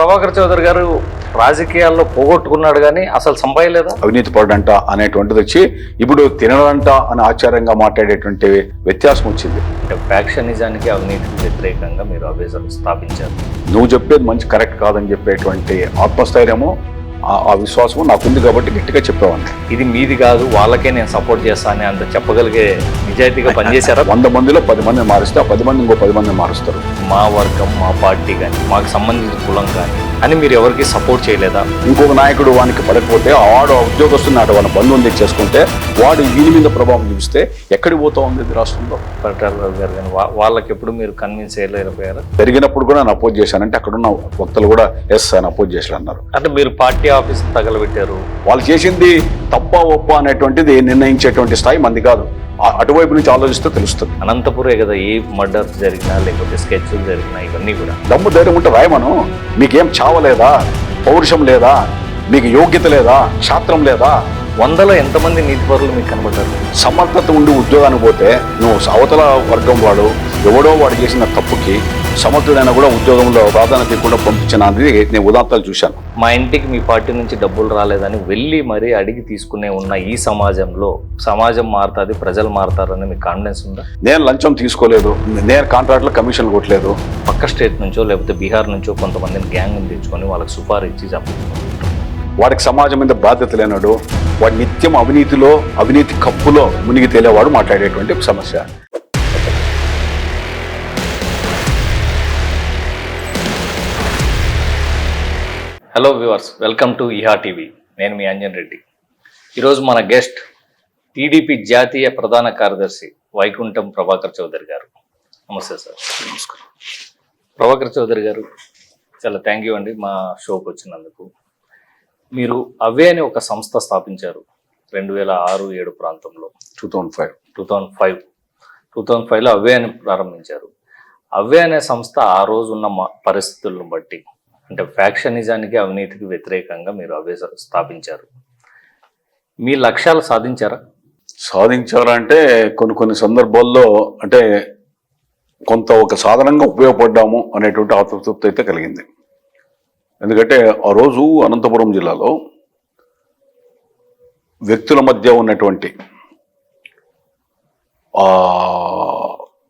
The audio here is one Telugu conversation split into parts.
ప్రభాకర్ చౌదరి గారు రాజకీయాల్లో పోగొట్టుకున్నాడు కానీ అసలు సంపాదలేదా? అవినీతి పడంట అనేటువంటిది వచ్చి ఇప్పుడు తినడంట అని ఆశ్చర్యంగా మాట్లాడేటువంటి వ్యత్యాసం వచ్చింది. ఫ్యాక్షనిజానికి అవినీతికి వ్యతిరేకంగా మీరు అవేజాలు స్థాపించారు. నువ్వు చెప్పేది మంచి కరెక్ట్ కాదని చెప్పేటువంటి ఆత్మస్థైర్యము ఆ విశ్వాసము నాకుంది కాబట్టి గట్టిగా చెప్పేవాడిని. ఇది మీది కాదు, వాళ్ళకే నేను సపోర్ట్ చేస్తాను అంత చెప్పగలిగే నిజాయితీగా పనిచేశారా? 100 మందిలో 10 మందిని మారుస్తే ఆ 10 మంది ఇంకో 10 మందిని మారుస్తారు. మా వర్గం, మా పార్టీ కానీ, మాకు సంబంధించిన కులం కానీ అని మీరు ఎవరికి సపోర్ట్ చేయలేదా? ఇంకొక నాయకుడు వానికి పడకపోతే వాడు ఉద్యోగస్తున్నాడు, వాళ్ళ బంధువులు తెచ్చేసుకుంటే వాడు వీని మీద ప్రభావం చూపిస్తే ఎక్కడికి పోతా ఉంది రాష్ట్రంలో? పరిటాల గారు కానీ వాళ్ళకి ఎప్పుడు మీరు కన్విన్స్ చేయలేకపోయారా? జరిగినప్పుడు కూడా నేను అపోజ్ చేశానంటే అక్కడున్న వక్తలు కూడా ఎస్ అని అపోజ్ చేసి అన్నారు. అంటే మీరు పార్టీ ఆఫీస్ తగలబెట్టారు. వాళ్ళు చేసింది తప్ప ఒప్ప అనేటువంటిది నిర్ణయించేటువంటి స్థాయి మంది కాదు. అటువైపు నుంచి ఆలోచిస్తే తెలుస్తుంది. అనంతపురే కదా ఏ మర్డర్స్ జరిగినా లేకపోతే స్కెచ్లు జరిగినా ఇవన్నీ కూడా దమ్ము ధైర్యం ఉంటే రాయమను. మీకేం చావలేదా? పౌరుషం లేదా? మీకు యోగ్యత లేదా? క్షాత్రం లేదా? 100లో ఎంతమంది నీతిపరులు మీకు కనబడ్డారు? సమర్థత ఉండి ఉద్యోగానికి పోతే నువ్వు అవతల వర్గం వాడు ఎవడో వాడు చేసిన తప్పుకి సమర్థుడైనా కూడా ఉద్యోగంలో ప్రాధాన్యత ఇవ్వకుండా పంపించినది నేను ఉదాంతాలు చూశాను. మా ఇంటికి మీ పార్టీ నుంచి డబ్బులు రాలేదని వెళ్ళి మరీ అడిగి తీసుకునే ఉన్న ఈ సమాజంలో సమాజం మారుతుంది, ప్రజలు మారుతారని మీకు కాన్ఫిడెన్స్ ఉందా? నేను లంచం తీసుకోలేదు, నేను కాంట్రాక్ట్లో కమిషన్లు కొట్టలేదు. పక్క స్టేట్ నుంచో లేకపోతే బీహార్ నుంచో కొంతమందిని గ్యాంగ్ తెచ్చుకొని వాళ్ళకి సుపారీ ఇచ్చి చంపుతున్నారు. వాడికి సమాజం మీద బాధ్యత లేనాడు, వాడు నిత్యం అవినీతిలో అవినీతి కప్పులో మునిగి తేలేవాడు మాట్లాడేటువంటి సమస్య. Hello viewers, welcome to Eha TV. నేను మీ అంజన్ రెడ్డి. ఈరోజు మన గెస్ట్ టీడీపీ జాతీయ ప్రధాన కార్యదర్శి వైకుంఠం ప్రభాకర్ చౌదరి గారు. నమస్తే సార్. నమస్కారం. ప్రభాకర్ చౌదరి గారు, చాలా థ్యాంక్ యూ అండి మా షోకి వచ్చినందుకు. మీరు అవే అని ఒక సంస్థ స్థాపించారు 2006-07 ప్రాంతంలో. 2005లో అవే అని ప్రారంభించారు. అవే అనే సంస్థ ఆ రోజు ఉన్న పరిస్థితులను బట్టి అంటే ఫ్యాక్షనిజానికి అవినీతికి వ్యతిరేకంగా మీరు అవే స్థాపించారు. మీ లక్ష్యాలు సాధించారా అంటే కొన్ని సందర్భాల్లో అంటే కొంత ఒక సాధనంగా ఉపయోగపడ్డాము అనేటువంటి ఆత్మతృప్తి అయితే కలిగింది. ఎందుకంటే ఆ రోజు అనంతపురం జిల్లాలో వ్యక్తుల మధ్య ఉన్నటువంటి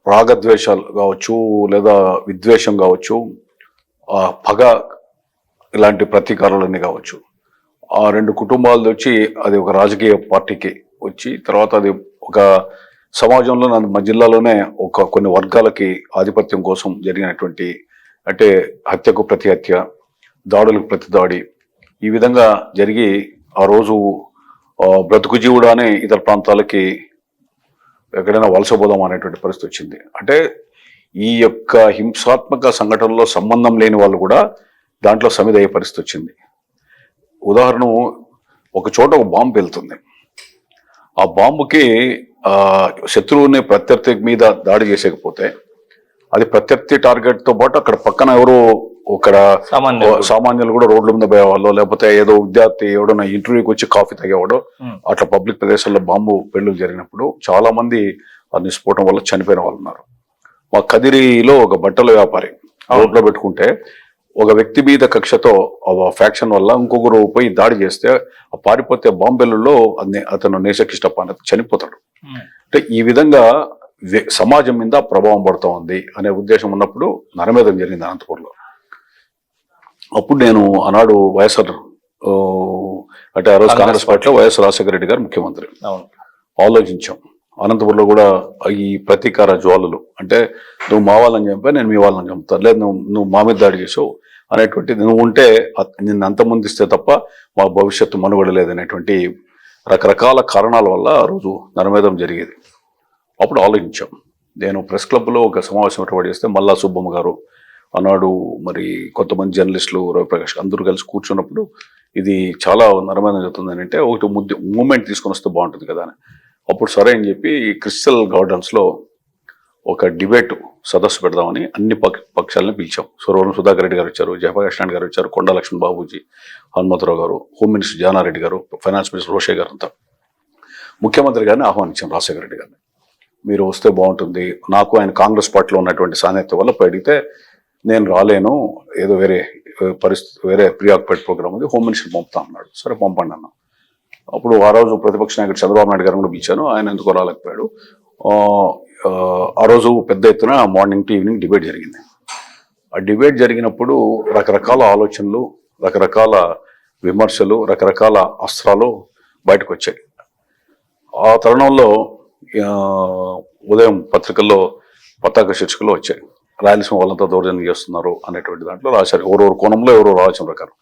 రాగద్వేషాలు కావచ్చు, లేదా విద్వేషం కావచ్చు, పగ, ఇలాంటి ప్రతీకారాలన్నీ కావచ్చు, ఆ 2 కుటుంబాలు వచ్చి అది ఒక రాజకీయ పార్టీకి వచ్చి తర్వాత అది ఒక సమాజంలో మా జిల్లాలోనే కొన్ని వర్గాలకి ఆధిపత్యం కోసం జరిగినటువంటి అంటే హత్యకు ప్రతి హత్య, దాడులకు ప్రతి దాడి, ఈ విధంగా జరిగి ఆ రోజు బ్రతుకు జీవుడు అనే ఇతర ప్రాంతాలకి ఎక్కడైనా వలసపోదాం అనేటువంటి పరిస్థితి వచ్చింది. అంటే ఈ యొక్క హింసాత్మక సంఘటనలో సంబంధం లేని వాళ్ళు కూడా దాంట్లో సమిధయ్యే పరిస్థితి వచ్చింది. ఉదాహరణ, ఒక చోట ఒక బాంబు వెళ్తుంది. ఆ బాంబుకి శత్రువుని ప్రత్యర్థి మీద దాడి చేసేకపోతే అది ప్రత్యర్థి టార్గెట్తో పాటు అక్కడ పక్కన ఎవరో ఇక్కడ సామాన్యులు కూడా రోడ్ల మీద పోయేవాళ్ళు, లేకపోతే ఏదో విద్యార్థి ఎవడన్నా ఇంటర్వ్యూకి వచ్చి కాఫీ తాగేవాడు, అట్లా పబ్లిక్ ప్రదేశాల్లో బాంబు పెళ్లి జరిగినప్పుడు చాలా మంది ఆ నిస్ఫోటం వల్ల చనిపోయిన వాళ్ళు ఉన్నారు. మా కదిరిలో ఒక బట్టల వ్యాపారి రోడ్లో పెట్టుకుంటే ఒక వ్యక్తి మీద కక్షతో ఫ్యాక్షన్ వల్ల ఇంకొకరు పోయి దాడి చేస్తే ఆ పారిపోతే బాంబెల్లో అతను నేషకిష్టప్ప చనిపోతాడు. అంటే ఈ విధంగా సమాజం మీద ప్రభావం పడుతూ ఉంది అనే ఉద్దేశం ఉన్నప్పుడు నరమేధం జరిగింది అనంతపురంలో. అప్పుడు నేను ఆనాడు వైఎస్ఆర్ అంటే ఆ రోజు కాంగ్రెస్ పార్టీలో వైఎస్ రాజశేఖర రెడ్డి గారు ముఖ్యమంత్రి. ఆలోచించాం అనంతపురంలో కూడా ఈ ప్రతీకార జ్వాలలు అంటే నువ్వు మా వాళ్ళని చంపా నేను మీ వాళ్ళని చంపుతాను, లేదు నువ్వు మా మీద దాడి చేసావు అనేటువంటి, నువ్వు ఉంటే నిన్ను అంతమొందిస్తే తప్ప మా భవిష్యత్తు మనుగడ లేదనేటువంటి రకరకాల కారణాల వల్ల ఆ రోజు నరమేధం జరిగేది. అప్పుడు ఆలోచించాం. నేను ప్రెస్ క్లబ్లో ఒక సమావేశం ఏర్పాటు చేస్తే మల్లా సుబ్బమ్మ గారు ఆనాడు మరి కొంతమంది జర్నలిస్టులు రవిప్రకాష్ అందరూ కలిసి కూర్చున్నప్పుడు ఇది చాలా నరమేధం జరుగుతుంది అని అంటే ఒకటి మూమెంట్ తీసుకొని వస్తే బాగుంటుంది కదా అని అప్పుడు సరే అని చెప్పి క్రిస్టల్ గార్డెన్స్లో ఒక డిబేట్ సదస్సు పెడదామని అన్ని పక్షాలను పిలిచాం. సురవరం సుధాకర్ రెడ్డి గారు వచ్చారు, జయప్రకాష్ నాయుడు గారు వచ్చారు, కొండా లక్ష్మణ్ బాబూజీ, హనుమంతరావు గారు, హోమ్ మినిస్టర్ జానారెడ్డి గారు, ఫైనాన్స్ మినిస్టర్ రోషే గారు, అంతా ముఖ్యమంత్రి గారిని ఆహ్వానించాం రాజశేఖర రెడ్డి గారిని. మీరు వస్తే బాగుంటుంది, నాకు ఆయన కాంగ్రెస్ పార్టీలో ఉన్నటువంటి సాన్నిధ్యం వల్ల అడిగితే నేను రాలేను, ఏదో వేరే పరిస్థితి, వేరే ప్రియాక్యుపైడ్ ప్రోగ్రామ్ ఉంది, హోమ్ మినిస్టర్ పంపుతా అన్నాడు. సరే పంపండి అన్న. అప్పుడు ఆ రోజు ప్రతిపక్ష నాయకుడు చంద్రబాబు నాయుడు గారిని కూడా పిలిచాను, ఆయన ఎందుకు రాలేకపోయాడు. ఆ రోజు పెద్ద ఎత్తున మార్నింగ్ టు ఈవినింగ్ డిబేట్ జరిగింది. ఆ డిబేట్ జరిగినప్పుడు రకరకాల ఆలోచనలు, రకరకాల విమర్శలు, రకరకాల అస్త్రాలు బయటకు వచ్చాయి. ఆ తరుణంలో ఉదయం పత్రికల్లో పతాక శీర్షికలు వచ్చాయి, రాయలసీమ వాళ్ళంతా దౌర్జన్యం చేస్తున్నారు అనేటువంటి దాంట్లో రాశారు. ఎవరెవరు కోణంలో ఎవరో రాసిన ప్రకారం.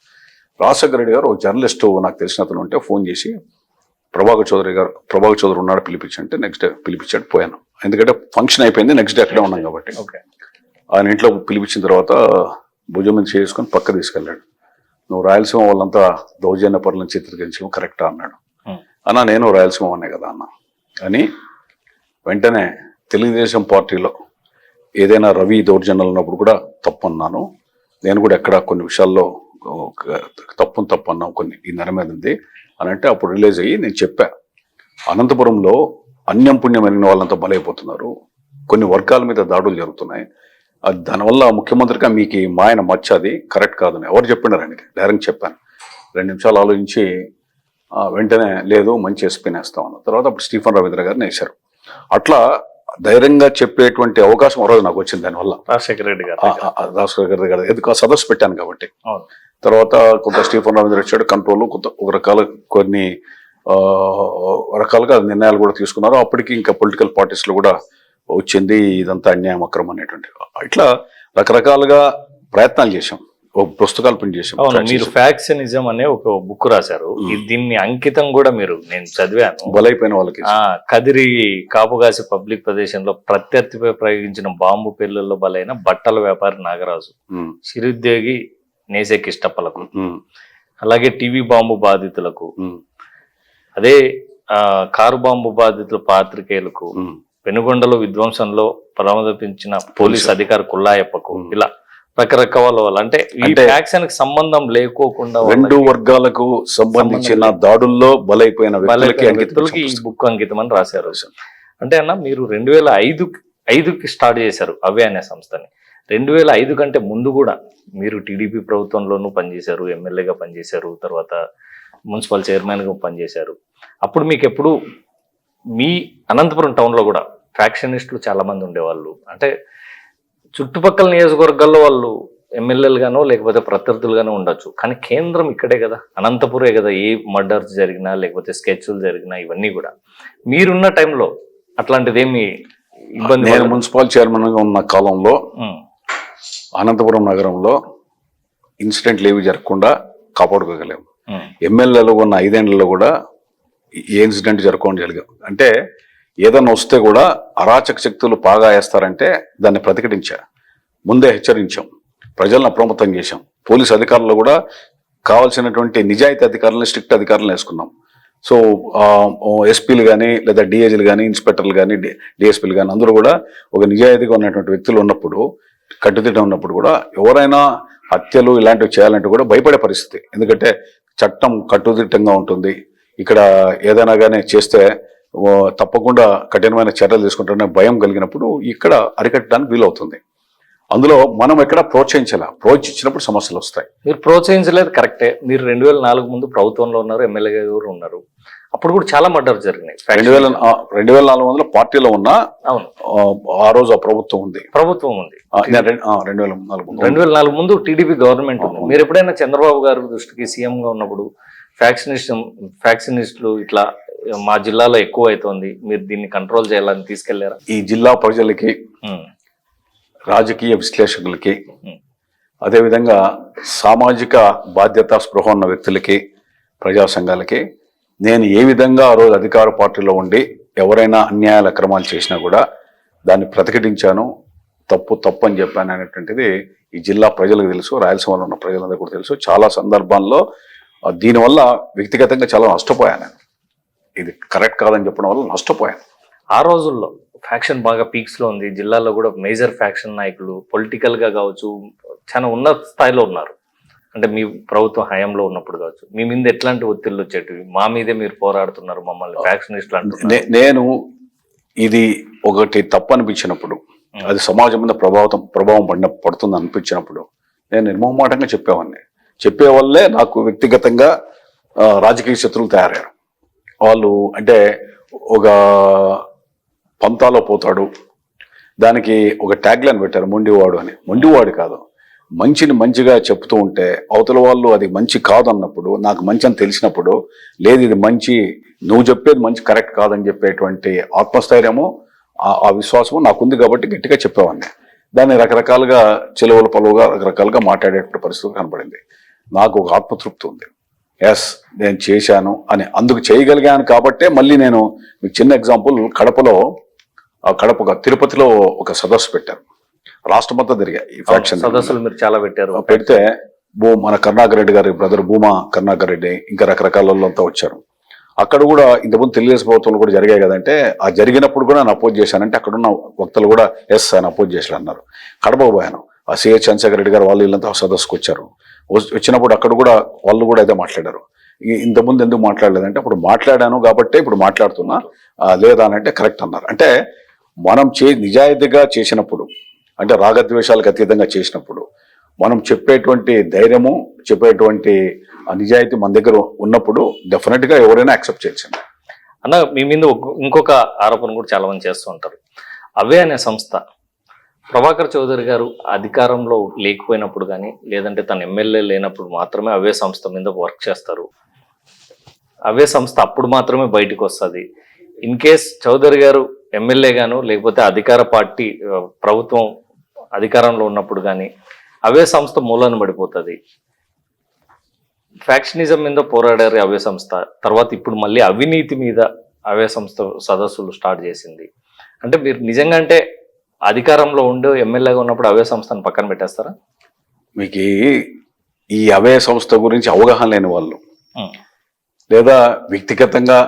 రాజశేఖర రెడ్డి గారు ఒక జర్నలిస్టు నాకు తెలిసిన అతను ఉంటే ఫోన్ చేసి ప్రభాకర్ చౌదరి ఉన్నాడు పిలిపించంటే నెక్స్ట్ డే పిలిపించాడు. పోయాను, ఎందుకంటే ఫంక్షన్ అయిపోయింది, నెక్స్ట్ డే అక్కడే ఉన్నాం కాబట్టి. ఆయన ఇంట్లో పిలిపించిన తర్వాత భుజం మీద చేసుకొని పక్క తీసుకెళ్ళాడు. నువ్వు రాయలసీమ వాళ్ళంతా దౌర్జన్య పరులను చిత్రీకరించడం కరెక్టా అన్నాడు. అన్న నేను రాయలసీమ అనే కదా అన్న అని వెంటనే తెలుగుదేశం పార్టీలో ఏదైనా రవి దౌర్జన్యాలు ఉన్నప్పుడు కూడా తప్పు అన్నాను, నేను కూడా ఎక్కడ కొన్ని విషయాల్లో తప్పు అన్నాం, కొన్ని ఈ నెల మీద ఉంది అని అంటే అప్పుడు రిలీజ్ అయ్యి నేను చెప్పా, అనంతపురంలో అన్యం పుణ్యం ఎరిగిన వాళ్ళంతా బలైపోతున్నారు, కొన్ని వర్గాల మీద దాడులు జరుగుతున్నాయి, అది దానివల్ల ముఖ్యమంత్రిగా మీకు మా ఆయన మచ్చ, అది కరెక్ట్ కాదని ఎవరు చెప్పినారు ఆయనకి డైరెక్ట్ చెప్పాను. 2 నిమిషాలు ఆలోచించి వెంటనే లేదు మంచి ఎస్పీని వేస్తాం అన్న తర్వాత అప్పుడు స్టీఫెన్ రవీంద్ర గారిని వేశారు. అట్లా ధైర్యంగా చెప్పేటువంటి అవకాశం రోజు నాకు వచ్చింది. దానివల్ల రాజశేఖర రెడ్డి గారు ఎందుకు సదస్సు పెట్టాను కాబట్టి. తర్వాత కొంత స్టీఫెన్ రవీంద్ర వచ్చాడు, కంట్రోల్ కొంత ఒక రకాల కొన్ని రకాలుగా నిర్ణయాలు కూడా తీసుకున్నారు. అప్పటికి ఇంకా పొలిటికల్ పార్టీస్ లో కూడా వచ్చింది ఇదంతా అన్యాయం అక్రమం అనేటువంటి. ఇట్లా రకరకాలుగా ప్రయత్నాలు చేశాం, పుస్తకాలు ప్రింట్ చేశాం. మీరు ఫ్యాక్సినిజం అనే ఒక బుక్ రాశారు, దీన్ని అంకితం కూడా నేను చదివాను. బలైపోయిన వాళ్ళకి కదిరి కాపుగాసి పబ్లిక్ ప్రదేశంలో ప్రత్యర్థిపై ప్రయోగించిన బాంబు పెళ్లిల్లో బలైన బట్టల వ్యాపారి నాగరాజు, చిరుద్యోగి నేసే కిష్టప్పలకు, అలాగే టీవీ బాంబు బాధితులకు, అదే కారు బాంబు బాధితుల పాత్రికేయులకు, పెనుగొండలో విధ్వంసంలో ప్రమాదపించిన పోలీస్ అధికారి కుల్లాయప్పకు, ఇలా రకరకాల వాళ్ళు అంటే ఈ ఫ్యాక్షన్ కి సంబంధం లేకోకుండా 2 వర్గాలకు సంబంధించిన దాడుల్లో బలైపోయిన వ్యక్తులకి ఈ బుక్ అంకితం అని రాశారు. అంటే అన్న మీరు 2005కి స్టార్ట్ చేశారు అవే అనే సంస్థని. 2005 కంటే ముందు కూడా మీరు టీడీపీ ప్రభుత్వంలోనూ పనిచేశారు, ఎమ్మెల్యేగా పనిచేశారు, తర్వాత మున్సిపల్ చైర్మన్ గా పనిచేశారు. అప్పుడు మీకు ఎప్పుడు మీ అనంతపురం టౌన్ లో కూడా ఫ్యాక్షనిస్టులు చాలా మంది ఉండేవాళ్ళు, అంటే చుట్టుపక్కల నియోజకవర్గాల్లో వాళ్ళు ఎమ్మెల్యేలుగానో లేకపోతే ప్రత్యర్థులుగానో ఉండొచ్చు, కానీ కేంద్రం ఇక్కడే కదా, అనంతపురే కదా. ఏ మర్డర్స్ జరిగినా లేకపోతే స్కెచ్లు జరిగినా ఇవన్నీ కూడా మీరున్న టైంలో అట్లాంటిది ఏమి ఇబ్బంది? నేను మున్సిపల్ చైర్మన్ గా ఉన్న కాలంలో అనంతపురం నగరంలో ఇన్సిడెంట్లు ఏవి జరగకుండా కాపాడుకోగలేము. ఎమ్మెల్యేలు ఉన్న 5 ఏళ్లలో కూడా ఏ ఇన్సిడెంట్ జరగకుండా జరిగాం. అంటే ఏదన్నా వస్తే కూడా అరాచక శక్తులు పాగా వేస్తారంటే దాన్ని ప్రతిఘటించా, ముందే హెచ్చరించాం, ప్రజలను అప్రమత్తం చేశాం. పోలీస్ అధికారులు కూడా కావాల్సినటువంటి నిజాయితీ అధికారులను, స్ట్రిక్ట్ అధికారులను వేసుకున్నాం. సో ఎస్పీలు కానీ లేదా డిఐజీలు కానీ ఇన్స్పెక్టర్లు కానీ డిఎస్పీలు కానీ అందరూ కూడా ఒక నిజాయితీగా ఉన్నటువంటి వ్యక్తులు ఉన్నప్పుడు, కట్టుదిట్టం ఉన్నప్పుడు కూడా ఎవరైనా హత్యలు ఇలాంటివి చేయాలంటే కూడా భయపడే పరిస్థితి. ఎందుకంటే చట్టం కట్టుదిట్టంగా ఉంటుంది. ఇక్కడ ఏదైనా కానీ చేస్తే తప్పకుండా కఠినమైన చర్యలు తీసుకుంటారనే భయం కలిగినప్పుడు ఇక్కడ అరికట్టడానికి వీలవుతుంది. అందులో మనం ఎక్కడ ప్రోత్సహించినప్పుడు సమస్యలు వస్తాయి. మీరు ప్రోత్సహించలేదు కరెక్టే. మీరు 2004 ముందు ప్రభుత్వంలో ఉన్నారు, ఎమ్మెల్యేగా కూడా ఉన్నారు. అప్పుడు కూడా చాలా మర్డర్ జరిగినాయి. 2004 పార్టీలో ఉన్నా, ఆ రోజు ఆ ప్రభుత్వం ఉంది. 2004 ముందు టీడీపీ గవర్నమెంట్ ఉంది. మీరు ఎప్పుడైనా చంద్రబాబు గారి దృష్టికి సీఎం గా ఉన్నప్పుడు ఫ్యాక్షనిస్టులు ఇట్లా మా జిల్లాలో ఎక్కువ అవుతుంది, మీరు దీన్ని కంట్రోల్ చేయాలని తీసుకెళ్లారా? ఈ జిల్లా ప్రజలకి, రాజకీయ విశ్లేషకులకి, అదేవిధంగా సామాజిక బాధ్యత స్పృహ ఉన్న వ్యక్తులకి, ప్రజా సంఘాలకి నేను ఏ విధంగా ఆ రోజు అధికార పార్టీలో ఉండి ఎవరైనా అన్యాయాల అక్రమాలు చేసినా కూడా దాన్ని ప్రతిఘటించాను, తప్పు అని చెప్పాను అనేటువంటిది ఈ జిల్లా ప్రజలకు తెలుసు, రాయలసీమలో ఉన్న ప్రజలందరూ కూడా తెలుసు. చాలా సందర్భాల్లో దీనివల్ల వ్యక్తిగతంగా చాలా నష్టపోయాను. ఇది కరెక్ట్ కాదని చెప్పడం వల్ల నష్టపోయాను. ఆ రోజుల్లో ఫ్యాక్షన్ బాగా పీక్స్ లో ఉంది. జిల్లాలో కూడా మేజర్ ఫ్యాక్షన్ నాయకులు పొలిటికల్ గా కావచ్చు చాలా ఉన్నత స్థాయిలో ఉన్నారు. అంటే మీ ప్రభుత్వం హయాంలో ఉన్నప్పుడు కావచ్చు, మీ మీద ఎట్లాంటి ఒత్తిళ్ళు వచ్చేటివి? మా మీదే మీరు పోరాడుతున్నారు, మమ్మల్ని ఫ్యాక్షనిస్టులు అంటున్నారు. నేను ఇది ఒకటి తప్పు అనిపించినప్పుడు అది సమాజం మీద ప్రభావం పడుతుంది అనిపించినప్పుడు నేను నిర్మోహమాటంగా చెప్పేవాడిని. చెప్పే వల్లే నాకు వ్యక్తిగతంగా రాజకీయ శత్రువులు తయారయ్యారు. వాళ్ళు అంటే ఒక పంతాలో పోతాడు, దానికి ఒక ట్యాగ్ లైన్ పెట్టారు మొండివాడు అని. మొండివాడు కాదు, మంచిని మంచిగా చెప్తూ ఉంటే అవతల వాళ్ళు అది మంచి కాదు అన్నప్పుడు, నాకు మంచి అని తెలిసినప్పుడు, లేదు ఇది మంచి, నువ్వు చెప్పేది మంచి కరెక్ట్ కాదని చెప్పేటువంటి ఆత్మస్థైర్యము ఆ విశ్వాసము నాకుంది కాబట్టి గట్టిగా చెప్పేవాడిని. దాన్ని రకరకాలుగా చెలువల పలువుగా రకరకాలుగా మాట్లాడేటువంటి పరిస్థితి కనబడింది. నాకు ఒక ఆత్మతృప్తి ఉంది, ఎస్ నేను చేశాను అని. అందుకు చేయగలిగాను కాబట్టే మళ్ళీ నేను మీకు చిన్న ఎగ్జాంపుల్, తిరుపతిలో ఒక సదస్సు పెట్టారు, రాష్ట్రమంతా తిరిగా ఈ ఫ్యాక్షన్ సదస్సులు మీరు చాలా పెట్టారు. పెడితే మన కరుణాకర్ రెడ్డి గారి బ్రదర్ భూమా కరుణాకర్ రెడ్డి ఇంకా రకరకాల అంతా వచ్చారు. అక్కడ కూడా ఇంతకుముందు తెలుగుదేశం ప్రభుత్వంలో కూడా జరిగాయి కదంటే, ఆ జరిగినప్పుడు కూడా నేను అపోజ్ చేశానంటే అక్కడున్న వక్తలు కూడా ఎస్ ఆయన అపోజ్ చేశాను అన్నారు. కడప పోయాను, ఆ సిహెచ్ చంద్రశేఖర్ రెడ్డి గారు వాళ్ళు వీళ్ళంతా సదస్సుకు వచ్చారు. వచ్చినప్పుడు అక్కడ కూడా వాళ్ళు కూడా అయితే మాట్లాడారు. ఇంతకుముందు ఎందుకు మాట్లాడలేదంటే, అప్పుడు మాట్లాడాను కాబట్టి ఇప్పుడు మాట్లాడుతున్నా, లేదా అని అంటే కరెక్ట్ అన్నారు. అంటే మనం నిజాయితీగా చేసినప్పుడు, అంటే రాగద్వేషాలకు అతీతంగా చేసినప్పుడు, మనం చెప్పేటువంటి ధైర్యము, చెప్పేటువంటి నిజాయితీ మన దగ్గర ఉన్నప్పుడు డెఫినెట్గా ఎవరైనా యాక్సెప్ట్ చేయాల్సింది. అన్న, మీ మీద ఇంకొక ఆరోపణ కూడా చాలా మంది చేస్తూ ఉంటారు. అవే అనే సంస్థ ప్రభాకర్ చౌదరి గారు అధికారంలో లేకపోయినప్పుడు కానీ, లేదంటే తన ఎమ్మెల్యే లేనప్పుడు మాత్రమే అవే సంస్థ మీద వర్క్ చేస్తారు, అవే సంస్థ అప్పుడు మాత్రమే బయటకు వస్తుంది. ఇన్ కేస్ చౌదరి గారు ఎమ్మెల్యే గాను, లేకపోతే అధికార పార్టీ ప్రభుత్వం అధికారంలో ఉన్నప్పుడు కానీ అవే సంస్థ మూలాన పడిపోతుంది. ఫ్యాక్షనిజం మీద పోరాడారు అవే సంస్థ, తర్వాత ఇప్పుడు మళ్ళీ అవినీతి మీద అవే సంస్థ సదస్సులు స్టార్ట్ చేసింది. అంటే మీరు నిజంగా అంటే అధికారంలో ఉండి ఎమ్మెల్యేగా ఉన్నప్పుడు అవే సంస్థను పక్కన పెట్టేస్తారా? మీకు ఈ అవే సంస్థ గురించి అవగాహన లేని వాళ్ళు, లేదా వ్యక్తిగతంగా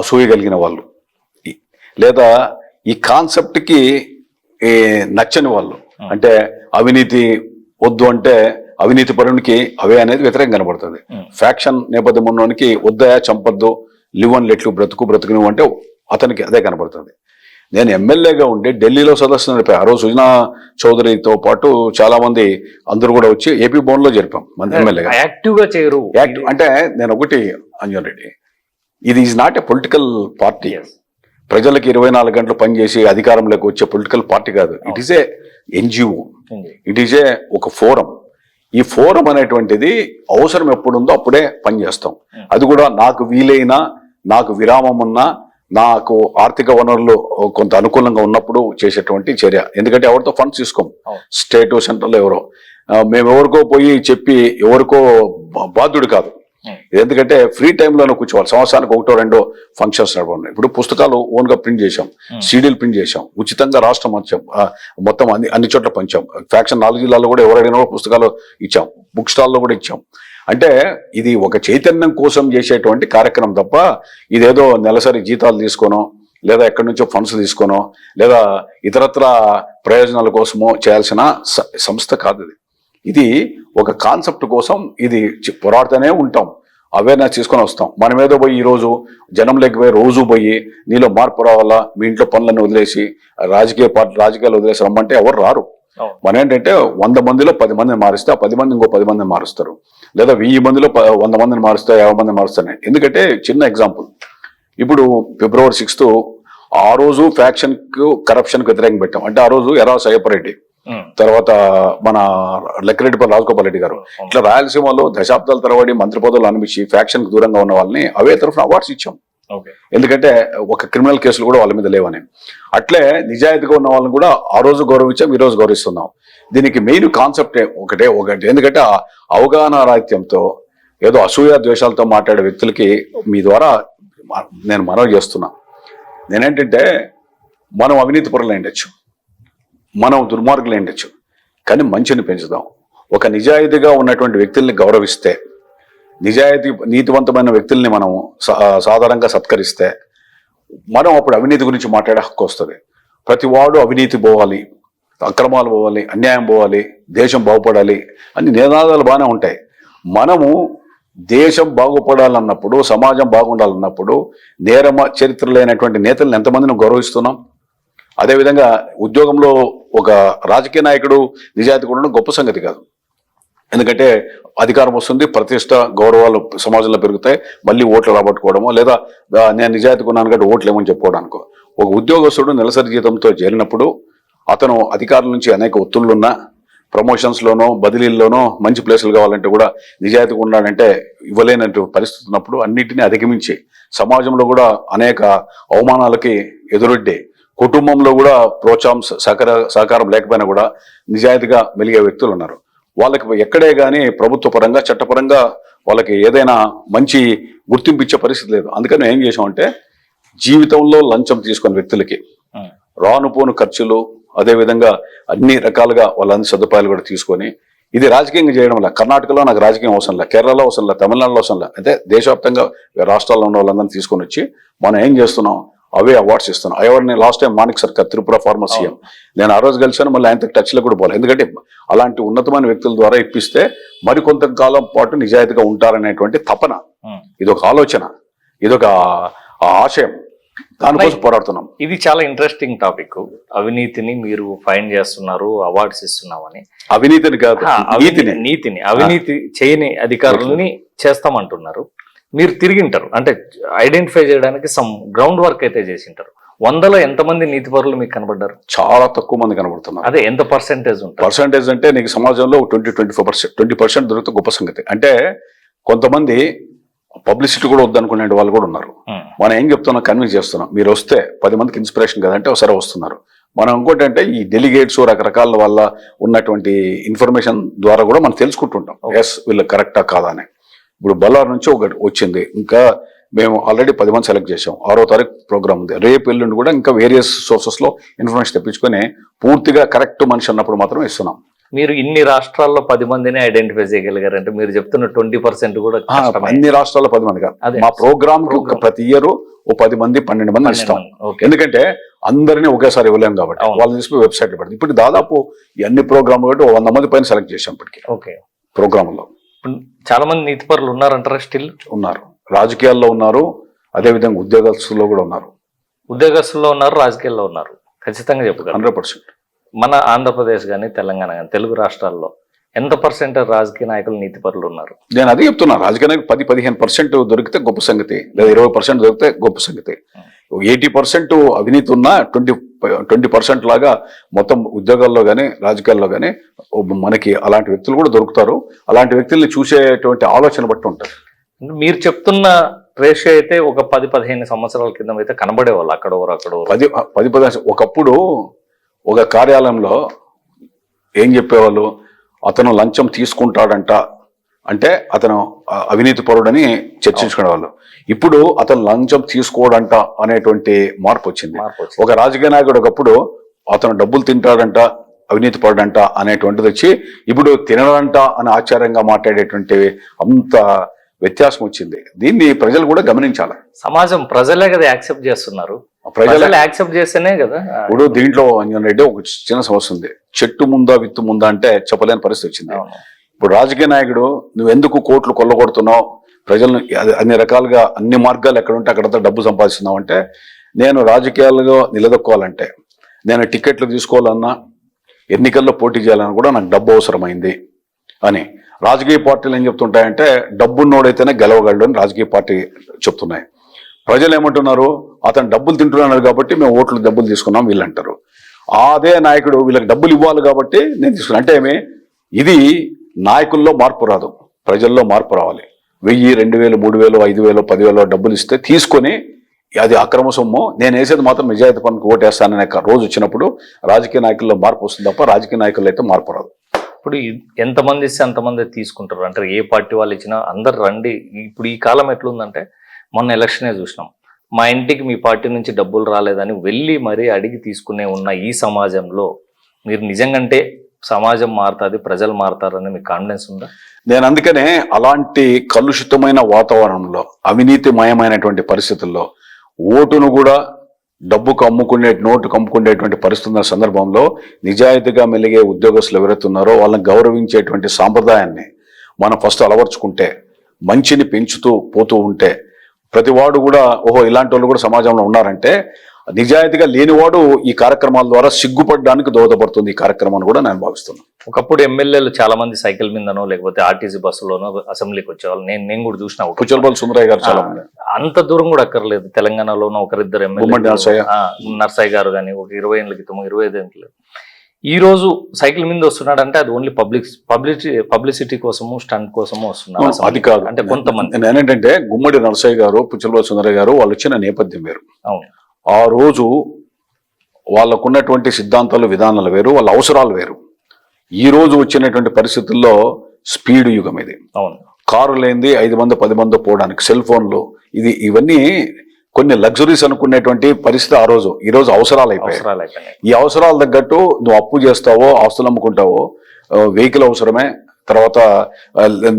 అసూయ కలిగిన వాళ్ళు, లేదా ఈ కాన్సెప్ట్కి నచ్చని వాళ్ళు, అంటే అవినీతి వద్దు అంటే అవినీతి పరునికి అవే అనేది వ్యతిరేకం కనబడుతుంది. ఫ్యాక్షన్ నేపథ్యం ఉన్నోనికి వద్దయా చంపొద్దు, లివ్ అండ్ లెట్లు బ్రతుకు నువ్వు అంటే అతనికి అదే కనబడుతుంది. నేను ఎమ్మెల్యేగా ఉండి ఢిల్లీలో సదస్సు నడిపా. ఆ రోజు సుజనా చౌదరితో పాటు చాలా మంది అందరూ కూడా వచ్చి ఏపీ భవన్లో జరిపాం. మన ఎమ్మెల్యేగా యాక్టివ్గా చేయరు. అంటే నేను ఒకటి అంజన్ రెడ్డి, ఇది is not a political party. ప్రజలకు 24 గంటలు పనిచేసి అధికారంలోకి వచ్చే పొలిటికల్ పార్టీ కాదు. It is a NGO, it is a ఒక ఫోరం. ఈ ఫోరం అనేటువంటిది అవసరం ఎప్పుడుందో అప్పుడే పనిచేస్తాం. అది కూడా నాకు వీలైనా, నాకు విరామం ఉన్నా, నాకు ఆర్థిక వనరులు కొంత అనుకూలంగా ఉన్నప్పుడు చేసేటువంటి చర్య. ఎందుకంటే ఎవరితో ఫండ్స్ తీసుకోం, స్టేట్ సెంట్రల్ ఎవరో, మేము ఎవరికో పోయి చెప్పి ఎవరికో బాధ్యుడు కాదు. ఎందుకంటే ఫ్రీ టైంలోనే కూర్చోవాలి. సంవత్సరానికి 1-2 ఫంక్షన్స్ నడవండి. ఇప్పుడు పుస్తకాలు ఓన్గా ప్రింట్ చేశాం, సీడీలు ప్రింట్ చేశాం, ఉచితంగా రాష్ట్రం మొత్తం అన్ని చోట్ల పంచాం. ఫ్యాక్షన్ 4 జిల్లాల్లో కూడా ఎవరైనా పుస్తకాలు ఇచ్చాం, బుక్ స్టాల్లో కూడా ఇచ్చాం. అంటే ఇది ఒక చైతన్యం కోసం చేసేటువంటి కార్యక్రమం తప్ప ఇదేదో నెలసరి జీతాలు తీసుకోనో, లేదా ఎక్కడి నుంచో ఫండ్స్ తీసుకోనో, లేదా ఇతరత్ర ప్రయోజనాల కోసమో చేయాల్సిన సంస్థ కాదు. ఇది ఒక కాన్సెప్ట్ కోసం ఇది పోరాడుతూనే ఉంటాం, అవేర్నెస్ తీసుకొని వస్తాం. మనం ఏదో పోయి ఈరోజు జనంలోకి పోయి రోజు పోయి నీలో మార్పు రావాలా, మీ ఇంట్లో పనులను వదిలేసి రాజకీయాలు వదిలేసి రమ్మంటే ఎవరు రారు. మనం ఏంటంటే 100 మందిలో 10 మందిని మారిస్తే ఆ 10 మంది ఇంకో 10 మందిని మారుస్తారు, లేదా 1000 మందిలో 100 మందిని మారుస్తే 50 మందిని మారుస్తాయి. ఎందుకంటే చిన్న ఎగ్జాంపుల్, ఇప్పుడు February 6th ఆ రోజు ఫ్యాక్షన్కు కరప్షన్కి వ్యతిరేకంగా పెట్టాం. అంటే ఆ రోజు ఎర్రా సయ్యప్పరెడ్డి, తర్వాత మన లక్కిరెడ్డిపల్లి రాజగోపాల్ రెడ్డి గారు, ఇట్లా రాయలసీమలో దశాబ్దాల తరబడి మంత్రి పదవులు అనిపించి ఫ్యాక్షన్ కు దూరంగా ఉన్న వాళ్ళని అవే తరఫున అవార్డ్స్ ఇచ్చాం. ఎందుకంటే ఒక క్రిమినల్ కేసులు కూడా వాళ్ళ మీద లేవని. అట్లే నిజాయితీగా ఉన్న వాళ్ళని కూడా ఆ రోజు గౌరవించాం, ఈ రోజు గౌరవిస్తున్నాం. దీనికి మెయిన్ కాన్సెప్ట్ ఒకటి. ఎందుకంటే అవగాహన రాహిత్యంతో ఏదో అసూయ ద్వేషాలతో మాట్లాడే వ్యక్తులకి మీ ద్వారా నేను మనవి చేస్తున్నా. నేనేంటంటే మనం అవినీతి పరులు ఉండొచ్చు, మనం దుర్మార్గులు ఉండొచ్చు, కానీ మంచిని పెంచుదాం. ఒక నిజాయితీగా ఉన్నటువంటి వ్యక్తుల్ని గౌరవిస్తే, నీతివంతమైన వ్యక్తుల్ని మనం సాధారణంగా సత్కరిస్తే మనం అప్పుడు అవినీతి గురించి మాట్లాడే హక్కు వస్తుంది. ప్రతి వాడు అవినీతి పోవాలి, అక్రమాలు పోవాలి, అన్యాయం పోవాలి, దేశం బాగుపడాలి అన్ని నినాదాలు బాగానే ఉంటాయి. మనము దేశం బాగుపడాలన్నప్పుడు, సమాజం బాగుండాలన్నప్పుడు నేర చరిత్ర లేనటువంటి నేతలను ఎంతమందిని గౌరవిస్తున్నాం? అదేవిధంగా ఉద్యోగంలో ఒక రాజకీయ నాయకుడు నిజాయితీ ఉండడం గొప్ప సంగతి కాదు. ఎందుకంటే అధికారం వస్తుంది, ప్రతిష్ట గౌరవాలు సమాజంలో పెరుగుతాయి, మళ్ళీ ఓట్లు రాబట్టుకోవడమో లేదా నేను నిజాయితీగా ఉన్నాను కాబట్టి ఓట్లు ఏమని చెప్పుకోవడానికో. ఒక ఉద్యోగస్తుడు నెలసరి జీతంతో చేరినప్పుడు అతను అధికారుల నుంచి అనేక ఒత్తిళ్లున్నా, ప్రమోషన్స్లోనో బదిలీల్లోనో మంచి ప్లేసులు కావాలంటే కూడా నిజాయితీగా ఉన్నాడంటే ఇవ్వలేనట్టు పరిస్థితి ఉన్నప్పుడు అన్నిటినీ అధిగమించి సమాజంలో కూడా అనేక అవమానాలకి ఎదురొడ్డి కుటుంబంలో కూడా ప్రోత్సాహం సహకారం లేకపోయినా కూడా నిజాయితీగా మెలిగే వ్యక్తులు ఉన్నారు. వాళ్ళకి ఎక్కడే కానీ ప్రభుత్వ పరంగా చట్టపరంగా వాళ్ళకి ఏదైనా మంచి గుర్తింపు ఇచ్చే పరిస్థితి లేదు. అందుకని ఏం చేసామంటే జీవితంలో లంచం తీసుకున్న వ్యక్తులకి రానుపోను ఖర్చులు, అదేవిధంగా అన్ని రకాలుగా వాళ్ళందరి సదుపాయాలు కూడా తీసుకొని, ఇది రాజకీయంగా చేయడం వల్ల కర్ణాటకలో నాకు రాజకీయం అవసరం లే, కేరళలో అవసరం లే, తమిళనాడులో అవసరం లే, అంటే దేశవ్యాప్తంగా రాష్ట్రాల్లో ఉన్న వాళ్ళందరినీ తీసుకొని వచ్చి మనం ఏం చేస్తున్నాం, అవే అవార్డ్స్ ఇస్తున్నాం. అవార్డుని లాస్ట్ టైం మాణిక్ సర్కార్ త్రిపుర ఫార్మర్ సీఎం, నేను ఆ రోజు కలిసాను, మళ్ళీ ఆయనతో టచ్లో కూడా పోలేదు. ఎందుకంటే అలాంటి ఉన్నతమైన వ్యక్తుల ద్వారా ఇప్పిస్తే మరికొంతకాలం పాటు నిజాయితీగా ఉంటారనేటువంటి తపన, ఇదొక ఆలోచన, ఇదొక ఆశయం, దానికోసం పోరాడుతున్నాం. ఇది చాలా ఇంట్రెస్టింగ్ టాపిక్. అవినీతిని మీరు ఫైండ్ చేస్తున్నారు, అవార్డ్స్ ఇస్తున్నామని. అవినీతిని కాదు, నీతిని అవినీతి చేయని అధికారులని చేస్తామంటున్నారు. మీరు తిరిగింటారు అంటే ఐడెంటిఫై చేయడానికి సమ్ గ్రౌండ్ వర్క్ అయితే చేసింటారు. 100లో ఎంతమంది నీతిపరులు మీకు కనబడ్డారు? చాలా తక్కువ మంది కనబడుతున్నారు. అదే ఎంత పర్సెంటేజ్ ఉంటుంది? పర్సెంటేజ్ అంటే నీకు సమాజంలో 20% దొరికితే గొప్ప సంగతి. అంటే కొంతమంది పబ్లిసిటీ కూడా వద్దనుకునే వాళ్ళు కూడా ఉన్నారు. మనం ఏం చెప్తున్నాం, కన్విన్స్ చేస్తున్నాం, మీరు వస్తే 10 మందికి ఇన్స్పిరేషన్ కదంటే ఒకసారి వస్తున్నారు. మనం ఇంకోటి అంటే ఈ డెలిగేట్స్ రకరకాల వల్ల ఉన్నటువంటి ఇన్ఫర్మేషన్ ద్వారా కూడా మనం తెలుసుకుంటుంటాం, ఎస్ వీళ్ళు కరెక్టా కాదా అని. ఇప్పుడు బల్లార్ నుంచి ఒకటి వచ్చింది, ఇంకా మేము ఆల్రెడీ 10 మంది సెలెక్ట్ చేసాం. 6వ తారీఖు ప్రోగ్రామ్ ఉంది. రేపు ఎల్లుండి కూడా ఇంకా వేరియస్ సోర్సెస్ లో ఇన్ఫర్మేషన్ తెప్పించుకొని పూర్తిగా కరెక్ట్ మనిషి అన్నప్పుడు మాత్రం ఇస్తున్నాం. మీరు ఇన్ని రాష్ట్రాల్లో 10 మందిని ఐడెంటిఫై చేయగలిగారంటే మీరు చెప్తున్న 20% కూడా అన్ని రాష్ట్రాల్లో 10 మంది కాదు. మా ప్రోగ్రామ్ ప్రతి ఇయర్ ఓ 10 మంది 12 మంది ఇస్తాం. ఎందుకంటే అందరినీ ఒకేసారి ఇవ్వలేము కాబట్టి వాళ్ళని తీసుకుని వెబ్సైట్ లో పెడతాం. ఇప్పుడు దాదాపు అన్ని ప్రోగ్రామ్ కాబట్టి 100 మంది పైన సెలెక్ట్ చేసాం ఇప్పటికి. ఓకే, ప్రోగ్రామ్ లో చాలా మంది నీతిపరులు ఉన్నారంటారా? స్టిల్ ఉన్నారు, రాజకీయాల్లో ఉన్నారు, అదేవిధంగా ఉద్యోగస్తుల్లో కూడా ఉన్నారు. ఉద్యోగస్తుల్లో ఉన్నారు, రాజకీయాల్లో ఉన్నారు, ఖచ్చితంగా చెప్పగలరు. 100%. మన ఆంధ్రప్రదేశ్ కానీ తెలంగాణ కానీ తెలుగు రాష్ట్రాల్లో ఎంత పర్సెంటేజ్ రాజకీయ నాయకులు నీతిపరులు ఉన్నారు? నేను అదే చెప్తున్నా, రాజకీయ నాయకులు 10-15% దొరికితే గొప్ప సంగతి, లేదా 20% దొరికితే గొప్ప సంగతి. 80% అవినీతి ఉన్నా 20% లాగా మొత్తం ఉద్యోగాల్లో కానీ రాజకీయాల్లో కానీ మనకి అలాంటి వ్యక్తులు కూడా దొరుకుతారు. అలాంటి వ్యక్తుల్ని చూసేటువంటి ఆలోచన బట్టి ఉంటుంది. మీరు చెప్తున్న రేషియో అయితే ఒక 10-15 సంవత్సరాల కింద అయితే కనబడేవాళ్ళు అక్కడ 10-15. ఒకప్పుడు ఒక కార్యాలయంలో ఏం చెప్పేవాళ్ళు, అతను లంచం తీసుకుంటాడంట అంటే అతను అవినీతి పరుడని చర్చించుకునేవాళ్ళు. ఇప్పుడు అతను లంచం తీసుకోవడంట అనేటువంటి మార్పు వచ్చింది. ఒక రాజకీయ నాయకుడు ఒకప్పుడు అతను డబ్బులు తింటాడంట, అవినీతి పరుడంట అనేటువంటిది వచ్చి ఇప్పుడు తినడంట అని ఆశ్చర్యంగా మాట్లాడేటువంటి అంత వ్యత్యాసం వచ్చింది. దీన్ని ప్రజలు కూడా గమనించాలి. సమాజం, ప్రజలే కదా యాక్సెప్ట్ చేస్తున్నారు. ప్రజలు యాక్సెప్ట్ చేస్తేనే కదా. ఇప్పుడు దీంట్లో అంజన్ రెడ్డి ఒక చిన్న సమస్య ఉంది. చెట్టు ముందా విత్తు ముందా అంటే చెప్పలేని పరిస్థితి వచ్చింది. ఇప్పుడు రాజకీయ నాయకుడు నువ్వు ఎందుకు కోట్లు కొల్లగొడుతున్నావు, ప్రజలను అన్ని రకాలుగా అన్ని మార్గాలు ఎక్కడ ఉంటే అక్కడంతా డబ్బు సంపాదిస్తున్నావు అంటే, నేను రాజకీయాలుగా నిలదొక్కోవాలంటే, నేను టికెట్లు తీసుకోవాలన్నా ఎన్నికల్లో పోటీ చేయాలన్నా కూడా నాకు డబ్బు అవసరమైంది అని రాజకీయ పార్టీలు ఏం చెప్తుంటాయంటే, డబ్బున్నోడైతేనే గెలవగలడు అని రాజకీయ పార్టీ చెప్తున్నాయి. ప్రజలు ఏమంటున్నారు, అతను డబ్బులు తింటున్నాడు కాబట్టి మేము ఓట్లు డబ్బులు తీసుకున్నాం వీళ్ళు అంటారు. అదే నాయకుడు వీళ్ళకి డబ్బులు ఇవ్వాలి కాబట్టి నేను తీసుకున్నాను అంటే ఏమి, ఇది నాయకుల్లో మార్పు రాదు, ప్రజల్లో మార్పు రావాలి. 1000, 2000, 3000, 5000, 10,000 డబ్బులు ఇస్తే తీసుకొని అది అక్రమ సొమ్ము, నేను వేసేది మాత్రం నిజాయితీ పనికి ఓటేస్తాననే రోజు వచ్చినప్పుడు రాజకీయ నాయకుల్లో మార్పు వస్తుంది తప్ప రాజకీయ నాయకుల్లో అయితే మార్పు రాదు. ఇప్పుడు ఎంతమంది ఇస్తే అంతమంది తీసుకుంటారు అంటే ఏ పార్టీ వాళ్ళు ఇచ్చినా అందరు రండి. ఇప్పుడు ఈ కాలం ఎట్లుందంటే, మొన్న ఎలక్షనే చూసినాం, మా ఇంటికి మీ పార్టీ నుంచి డబ్బులు రాలేదని వెళ్ళి మరీ అడిగి తీసుకునే ఉన్న ఈ సమాజంలో మీరు నిజంగాంటే సమాజం మారుతుంది, ప్రజలు మారుతారని మీకు కాన్ఫిడెన్స్ ఉందా? నేను అందుకనే అలాంటి కలుషితమైన వాతావరణంలో, అవినీతిమయమైనటువంటి పరిస్థితుల్లో ఓటును కూడా డబ్బుకు అమ్ముకునే, నోటుకు అమ్ముకునేటువంటి పరిస్థితున్న సందర్భంలో నిజాయితీగా మెలిగే ఉద్యోగస్తులు ఎవరైతే ఉన్నారో వాళ్ళని గౌరవించేటువంటి సాంప్రదాయాన్ని మనం ఫస్ట్ అలవర్చుకుంటే, మంచిని పెంచుతూ పోతూ ఉంటే, ప్రతివాడు కూడా ఓహో ఇలాంటి వాళ్ళు కూడా సమాజంలో ఉన్నారంటే నిజాయితీగా లేనివాడు ఈ కార్యక్రమాల ద్వారా సిగ్గుపడడానికి దోహదపడుతుంది ఈ కార్యక్రమం అని కూడా నేను భావిస్తున్నాను. ఒకప్పుడు ఎమ్మెల్యేలు చాలా మంది సైకిల్ మీదనో లేకపోతే ఆర్టీసీ బస్సులోనో అసెంబ్లీకి వచ్చేవాళ్ళు. నేను కూడా చూసిన పుచ్చలపల్లి సుందరయ్య గారు చాలా మంది. అంత దూరం కూడా అక్కర్లేదు. తెలంగాణలోనూ ఒకరిద్దరు గుమ్మడి నరసయ్య. నర్సయ్య గారు కానీ ఒక 20 ఏళ్ళ క్రితం 25 ఏళ్ళ ఈ రోజు సైకిల్ మీద వస్తున్నాడు అంటే అది ఓన్లీ పబ్లిసిటీ కోసము స్టంట్ కోసము వస్తున్నారు. అది కాదు అంటే కొంతమంది నేనేంటంటే గుమ్మడి నరసయ్య గారు పుచ్చలపల్లి సుందరయ్య గారు వాళ్ళు వచ్చిన నేపథ్యం వేరు. అవును, ఆ రోజు వాళ్ళకున్నటువంటి సిద్ధాంతాలు విధానాలు వేరు, వాళ్ళ అవసరాలు వేరు. ఈ రోజు వచ్చినటువంటి పరిస్థితుల్లో స్పీడ్ యుగం ఇది. అవును, కారు లేనిది 5 మంది 10 మంది పోవడానికి, సెల్ ఫోన్లు, ఇవన్నీ కొన్ని లగ్జరీస్ అనుకునేటువంటి పరిస్థితి ఆ రోజు. ఈ రోజు అవసరాలు అయిపోయాయి. ఈ అవసరాలు తగ్గట్టు నువ్వు అప్పు చేస్తావో, ఆస్తులు అమ్ముకుంటావో, వెహికల్ అవసరమే, తర్వాత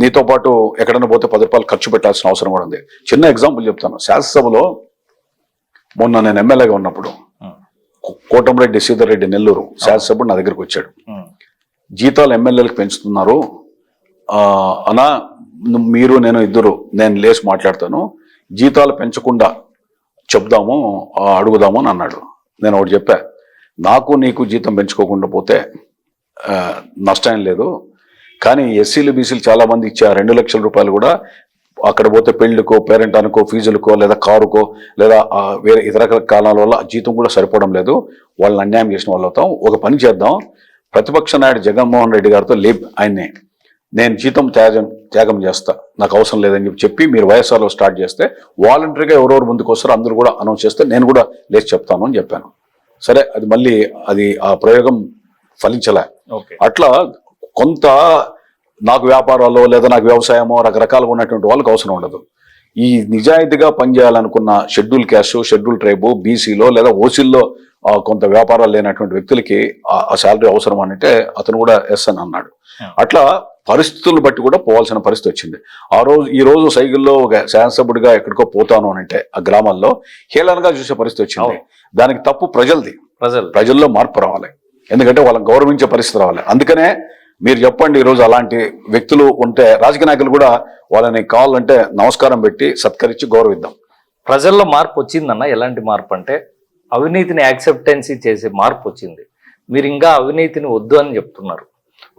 నీతో పాటు ఎక్కడైనా పోతే 10 రూపాయలు ఖర్చు పెట్టాల్సిన అవసరం కూడా ఉంది. చిన్న ఎగ్జాంపుల్ చెప్తాను. శాసనసభలో మొన్న నేను ఎమ్మెల్యేగా ఉన్నప్పుడు కోటంరెడ్డి శ్రీధర్ రెడ్డి నెల్లూరు శాసనసభ్యుడు నా దగ్గరికి వచ్చాడు. జీతాలు ఎమ్మెల్యేలకు పెంచుతున్నారు అనా, మీరు నేను ఇద్దరు నేను లేచి మాట్లాడతాను, జీతాలు పెంచకుండా చెప్దాము అడుగుదాము అని అన్నాడు. నేను ఒకటి చెప్పా, నాకు నీకు జీతం పెంచుకోకుండా పోతే నష్టం లేదు, కానీ ఎస్సీలు బీసీలు చాలా మంది ఇచ్చే 2 లక్షల రూపాయలు కూడా అక్కడ పోతే పెళ్లికో, పేరెంట్ అనుకో, ఫీజులకో, లేదా కారుకో, లేదా వేరే ఇతర కారణాల వల్ల జీతం కూడా సరిపోవడం లేదు. వాళ్ళని అన్యాయం చేసిన వాళ్ళు అవుతాం. ఒక పని చేద్దాం, ప్రతిపక్ష నాయుడు జగన్మోహన్ రెడ్డి గారితో ఆయన్ని నేను జీతం త్యాగం చేస్తా, నాకు అవసరం లేదని చెప్పి మీరు వైఎస్ఆర్లో స్టార్ట్ చేస్తే వాలంటరీగా ఎవరెవరు ముందుకు వస్తారో అందరూ కూడా అనౌన్స్ చేస్తే నేను కూడా లేచి చెప్తాను అని చెప్పాను. సరే, అది మళ్ళీ ఆ ప్రయోగం ఫలించలే. అట్లా కొంత నాకు వ్యాపారాలు లేదా నాకు వ్యవసాయమో రకరకాలుగా ఉన్నటువంటి వాళ్ళకి అవసరం ఉండదు. ఈ నిజాయితీగా పనిచేయాలనుకున్న షెడ్యూల్ క్యాస్ట్, షెడ్యూల్ ట్రైబు, బీసీలో లేదా ఓసీల్లో కొంత వ్యాపారాలు లేనటువంటి వ్యక్తులకి ఆ శాలరీ అవసరం అంటే అతను కూడా ఎస్ అని అన్నాడు. అట్లా పరిస్థితులను బట్టి కూడా పోవాల్సిన పరిస్థితి వచ్చింది. ఈ రోజు సైకిల్లో ఒక శాసనసభ్యుడిగా ఎక్కడికో పోతాను అని అంటే ఆ గ్రామాల్లో హేళనగా చూసే పరిస్థితి వచ్చింది. దానికి తప్పు ప్రజలది. ప్రజల్లో మార్పు రావాలి, ఎందుకంటే వాళ్ళని గౌరవించే పరిస్థితి రావాలి. అందుకనే మీరు చెప్పండి, ఈరోజు అలాంటి వ్యక్తులు ఉంటే రాజకీయ నాయకులు కూడా వాళ్ళని కావాలంటే నమస్కారం పెట్టి సత్కరించి గౌరవిద్దాం. ప్రజల్లో మార్పు వచ్చిందన్న. ఎలాంటి మార్పు అంటే అవినీతిని యాక్సెప్టెన్సీ చేసే మార్పు వచ్చింది. మీరు ఇంకా అవినీతిని వద్దు అని చెప్తున్నారు.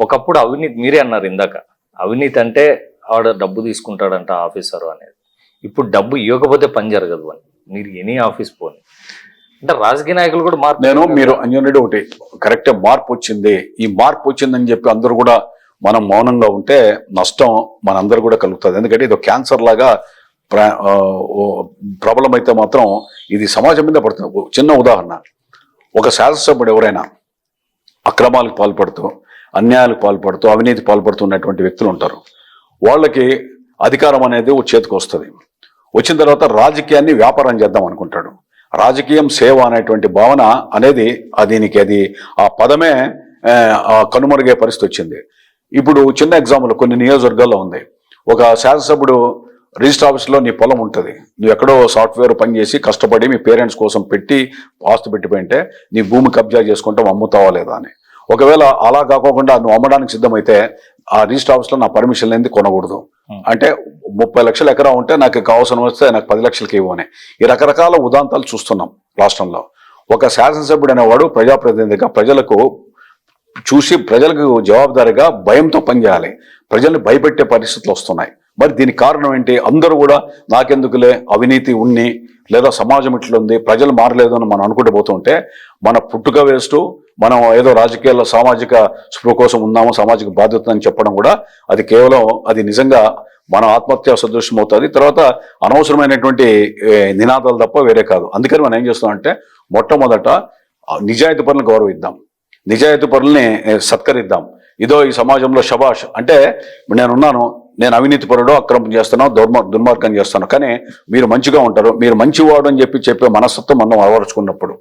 ఒకప్పుడు అవినీతి, మీరే అన్నారు ఇందాక, అవినీతి అంటే ఆవిడ డబ్బు తీసుకుంటాడంట ఆఫీసరు అనేది. ఇప్పుడు డబ్బు ఇవ్వకపోతే పని జరగదు అని. మీరు ఎనీ ఆఫీస్ పోని అంటే రాజకీయ నాయకులు కూడా మార్పు. మీరు అంజన్ ఒకటి కరెక్టే, మార్పు వచ్చింది. ఈ మార్పు వచ్చిందని చెప్పి అందరూ కూడా మనం మౌనంగా ఉంటే నష్టం మనందరూ కూడా కలుగుతుంది. ఎందుకంటే ఇది క్యాన్సర్ లాగా ప్రాబ్లం అయితే మాత్రం ఇది సమాజం మీద పడుతుంది. చిన్న ఉదాహరణ, ఒక శాసనసభ్యుడు ఎవరైనా అక్రమాలకు పాల్పడుతూ, అన్యాయాలకు పాల్పడుతూ, అవినీతి పాల్పడుతున్నటువంటి వ్యక్తులు ఉంటారు. వాళ్ళకి అధికారం అనేది చేతికి వస్తుంది. వచ్చిన తర్వాత రాజకీయాన్ని వ్యాపారం చేద్దాం అనుకుంటాడు. రాజకీయం సేవ అనేటువంటి భావన అనేది అది ఆ పదమే కనుమరుగే పరిస్థితి వచ్చింది. ఇప్పుడు చిన్న ఎగ్జాంపుల్ కొన్ని నియోజకవర్గాల్లో ఉంది. ఒక శాసనసభ్యుడు రిజిస్టర్ ఆఫీస్లో నీ పొలం ఉంటుంది, నువ్వు ఎక్కడో సాఫ్ట్వేర్ పనిచేసి కష్టపడి మీ పేరెంట్స్ కోసం పెట్టి ఆస్తి పెట్టిపోయింటే నీ భూమి కబ్జా చేసుకుంటావు, అమ్ముతావా లేదా అని. ఒకవేళ అలా కాకుండా నువ్వు అమ్మడానికి సిద్ధమైతే ఆ రిజిస్టర్ ఆఫీస్లో నా పర్మిషన్ లేనిది కొనకూడదు అంటే 30 లక్షల ఎకరా ఉంటే నాకు అవసరం వస్తే నాకు 10 లక్షలకి ఇవ్వని. ఈ రకరకాల ఉదాంతాలు చూస్తున్నాం రాష్ట్రంలో. ఒక శాసనసభ్యుడు అనేవాడు ప్రజాప్రతినిధిగా ప్రజలకు చూసి ప్రజలకు జవాబుదారీగా భయంతో పనిచేయాలి. ప్రజల్ని భయపెట్టే పరిస్థితులు వస్తున్నాయి. మరి దీనికి కారణం ఏంటి? అందరూ కూడా నాకెందుకులే, అవినీతి ఉన్ని లేదా సమాజం ఇట్లుంది, ప్రజలు మారలేదు అని మనం అనుకుంటూ పోతుంటే మన పుట్టుక వేస్తూ మనం ఏదో రాజకీయాల్లో సామాజిక స్పృహ కోసం ఉన్నాము, సామాజిక బాధ్యత అని చెప్పడం కూడా అది కేవలం అది నిజంగా మన ఆత్మహత్య సదృశ్యం అవుతుంది. తర్వాత అనవసరమైనటువంటి నినాదాలు తప్ప వేరే కాదు. అందుకని మనం ఏం చేస్తామంటే మొట్టమొదట నిజాయితీ పరులను గౌరవిద్దాం, నిజాయితీ పరుల్ని సత్కరిద్దాం. ఇదో ఈ సమాజంలో శబాష్ అంటే నేనున్నాను, నేను అవినీతి పరుడు, అక్రమం చేస్తాను, దుర్మార్గం చేస్తాను, కానీ మీరు మంచిగా ఉంటారు, మీరు మంచివాడు అని చెప్పే మనస్తత్వం మనం అలవరుచుకున్నప్పుడు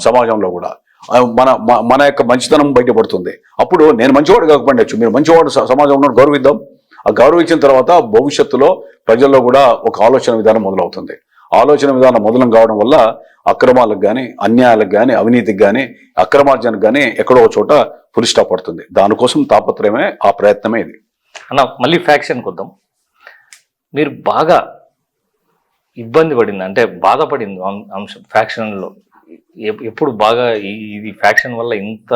సమాజంలో కూడా మన యొక్క మంచితనం బయటపడుతుంది. అప్పుడు నేను మంచివాడు కాకపోవచ్చు, మీరు మంచివాడు సమాజంలో గౌరవిద్దాం. ఆ గౌరవించిన తర్వాత భవిష్యత్తులో ప్రజల్లో కూడా ఒక ఆలోచన విధానం మొదలవుతుంది. ఆలోచన విధానం మొదలం కావడం వల్ల అక్రమాలకు కానీ, అన్యాయాలకు కానీ, అవినీతికి కానీ, అక్రమార్జనకు కానీ ఎక్కడో చోట ఫుల్ స్టాప్ పడుతుంది. దానికోసం తాపత్రయమే, ఆ ప్రయత్నమే ఇది. అన్న మళ్ళీ ఫ్యాక్షన్కి వద్దాం. మీరు బాగా ఇబ్బంది పడింది అంటే బాధపడింది అంశం ఫ్యాక్షన్లో ఎప్పుడు బాగా ఇది ఫ్యాక్షన్ వల్ల ఇంత